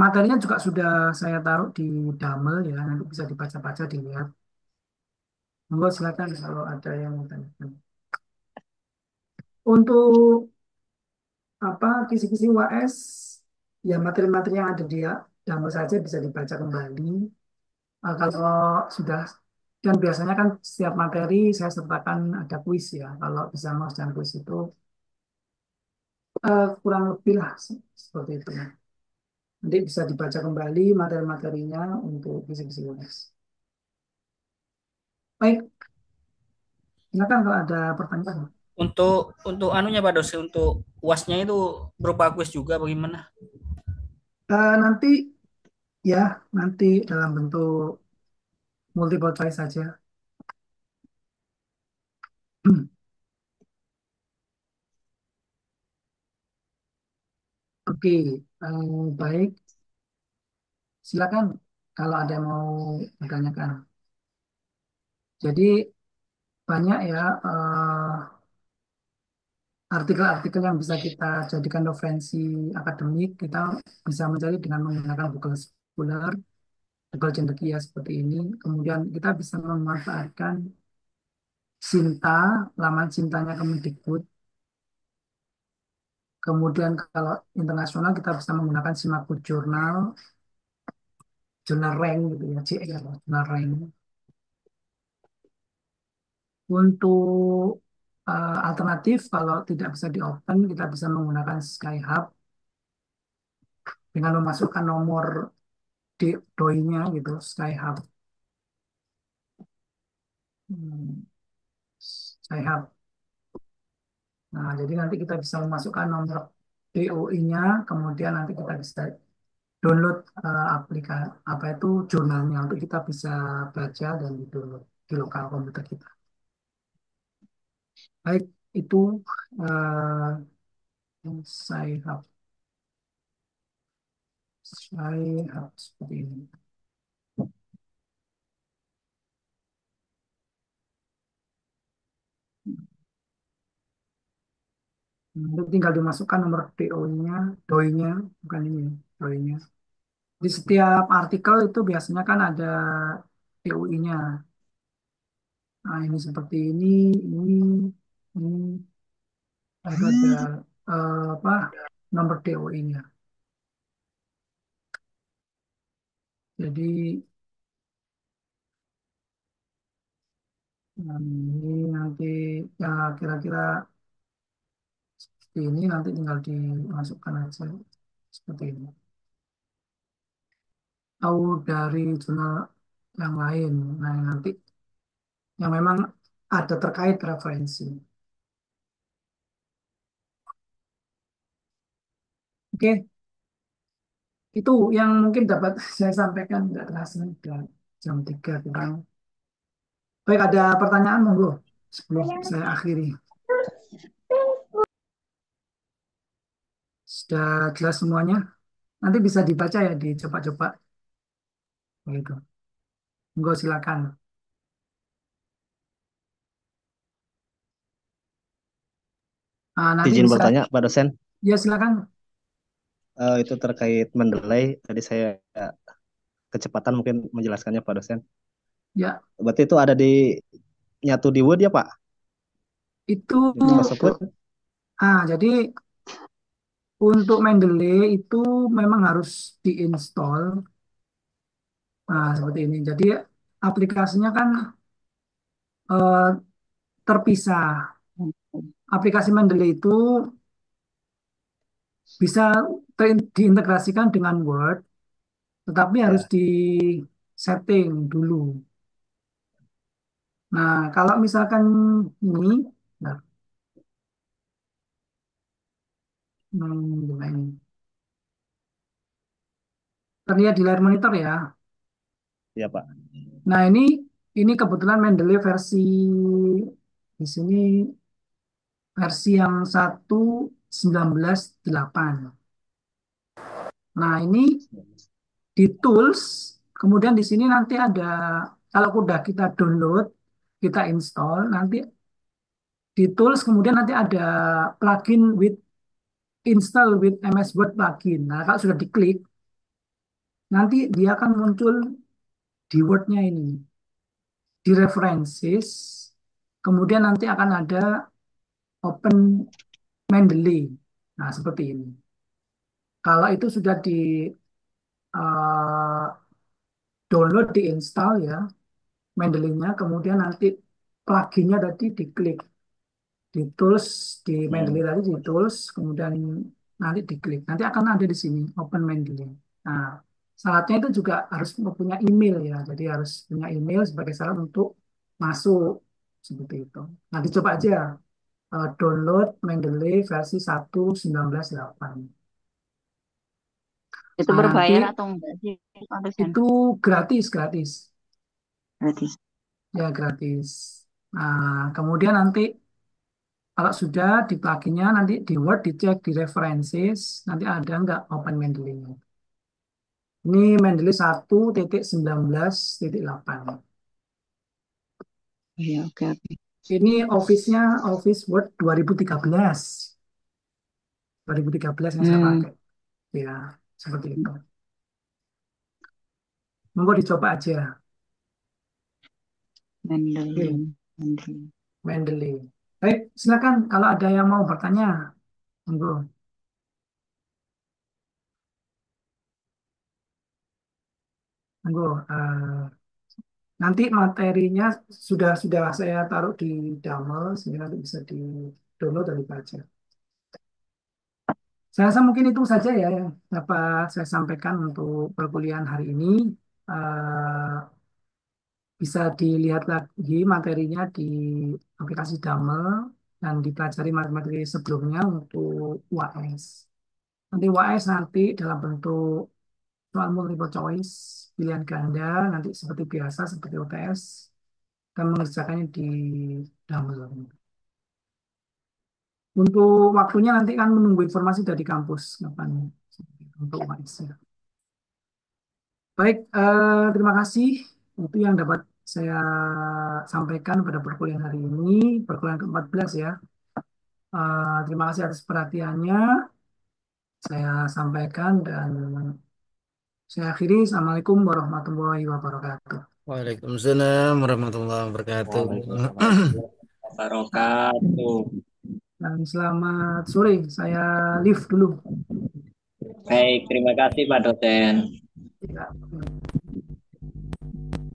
Materinya juga sudah saya taruh di Damel ya, nanti bisa dibaca-baca dilihat. Monggo silakan kalau ada yang mau tanyakan. Untuk apa kisi-kisi UAS, ya materi-materi yang ada di Damel saja bisa dibaca kembali. Kalau sudah dan biasanya kan setiap materi saya sertakan ada kuis ya. Kalau bisa mas dan kuis itu kurang lebih lah seperti itu. Nanti bisa dibaca kembali materi-materinya untuk kisi-kisi UAS. Baik, silakan kalau ada pertanyaan. Untuk anunya Pak dosen, untuk UASnya itu berupa kuis juga bagaimana? Nanti ya, nanti dalam bentuk multiple choice saja. Oke, baik. Silakan kalau ada yang mau bertanyakan. Jadi banyak ya artikel-artikel yang bisa kita jadikan referensi akademik, kita bisa mencari dengan menggunakan Google Scholar, Google Cendekia seperti ini. Kemudian kita bisa memanfaatkan Sinta, laman Cintanya Kemendikbud. Kemudian kalau internasional kita bisa menggunakan Simaku Jurnal, Jurnal Rank gitu ya, JR, Jurnal Rank. Untuk alternatif, kalau tidak bisa di open, kita bisa menggunakan Skyhub dengan memasukkan nomor doi-nya gitu, Skyhub. Hmm, Skyhub. Nah, jadi nanti kita bisa memasukkan nomor DOI-nya, kemudian nanti kita bisa download aplikasi apa itu jurnalnya untuk kita bisa baca dan download di lokal komputer kita. Baik, itu Skyhub. Skyhub seperti ini. Nanti tinggal dimasukkan nomor DOI-nya, DOI-nya, bukan ini, DOI-nya. Di setiap artikel itu biasanya kan ada DOI-nya. Nah, ini seperti ini, itu ada apa nomor DOI-nya. Jadi ini nanti ya kira-kira seperti ini nanti tinggal dimasukkan aja seperti ini. Tahu dari jurnal yang lain. Nah, nanti yang memang ada terkait referensi. Oke, itu yang mungkin dapat saya sampaikan. Tidak terasa sudah jam 3 kurang. Baik, ada pertanyaan monggo sebelum saya akhiri. Sudah jelas semuanya? Nanti bisa dibaca ya, dicoba-coba. Begitu. Monggo silakan. Nanti Izin bisa, bertanya, Pak dosen, ya silakan. itu terkait Mendeley. Tadi saya kecepatan mungkin menjelaskannya, Pak dosen. Ya, Berarti itu ada di nyatu di Word ya, Pak? itu Di Microsoft Word? jadi untuk Mendeley itu memang harus diinstal. Nah, seperti ini. Jadi aplikasinya kan eh, terpisah. Aplikasi Mendeley itu bisa diintegrasikan dengan Word, tetapi harus Ya, di setting dulu. Nah, kalau misalkan ini, nah, gimana ini? Terlihat di layar monitor ya. ya Pak. Nah, ini kebetulan Mendeley versi di sini versi yang 1.19.8. Nah, ini di tools, kemudian di sini nanti ada, kalau udah kita download, kita install, nanti di tools kemudian nanti ada plugin with install with MS Word plugin. Nah, kalau sudah diklik, nanti dia akan muncul di Word-nya ini, di references, kemudian nanti akan ada open Mendeley. Nah, seperti ini. Kalau itu sudah di eh, download, diinstal ya, Mendeley-nya, kemudian nanti pluginnya tadi diklik di tools, di Mendeley Hmm. tadi di tools, kemudian nanti diklik. Nanti akan ada di sini open Mendeley. Nah, syaratnya itu juga harus punya email ya. Jadi harus punya email sebagai syarat untuk masuk seperti itu. Nah, dicoba aja download Mendeley versi 1.19.8. Itu Nah, nanti berbayar atau enggak sih, Pak dosen? itu gratis, gratis. Gratis. Ya, gratis. Nah, kemudian nanti kalau sudah di pluginnya, nanti di Word dicek di references, nanti ada nggak Open Mendeley. Ini Mendeley 1.19.8. Iya, oke, oke. Ini Office-nya Office Word 2013. 2013 yang saya Hmm, pakai. Ya, seperti itu. Monggo dicoba aja. Oke, Mendeley. Mendeley. Mendeley. Baik, silakan kalau ada yang mau bertanya. Monggo. Monggo. Nanti materinya sudah saya taruh di Damel sehingga nanti bisa di-download dan dibaca. Saya rasa mungkin itu saja ya yang dapat saya sampaikan untuk perkuliahan hari ini. Eh, Bisa dilihat lagi materinya di aplikasi Damel dan dipelajari materi-materi sebelumnya untuk UAS. Nanti UAS nanti dalam bentuk soal multiple choice, pilihan ganda, nanti seperti biasa, seperti UTS, dan mengerjakannya di Damel. Untuk waktunya nanti kan menunggu informasi dari kampus kapan untuk UAS-nya. Baik, terima kasih. Itu yang dapat saya sampaikan pada perkuliahan hari ini, perkuliahan ke-14 ya. Terima kasih atas perhatiannya. Saya sampaikan dan saya akhiri. Assalamualaikum warahmatullahi wabarakatuh. Waalaikumsalam warahmatullahi wabarakatuh. Waalaikumsalam warahmatullahi wabarakatuh. Dan selamat sore. Saya live dulu. Baik, terima kasih Pak dosen.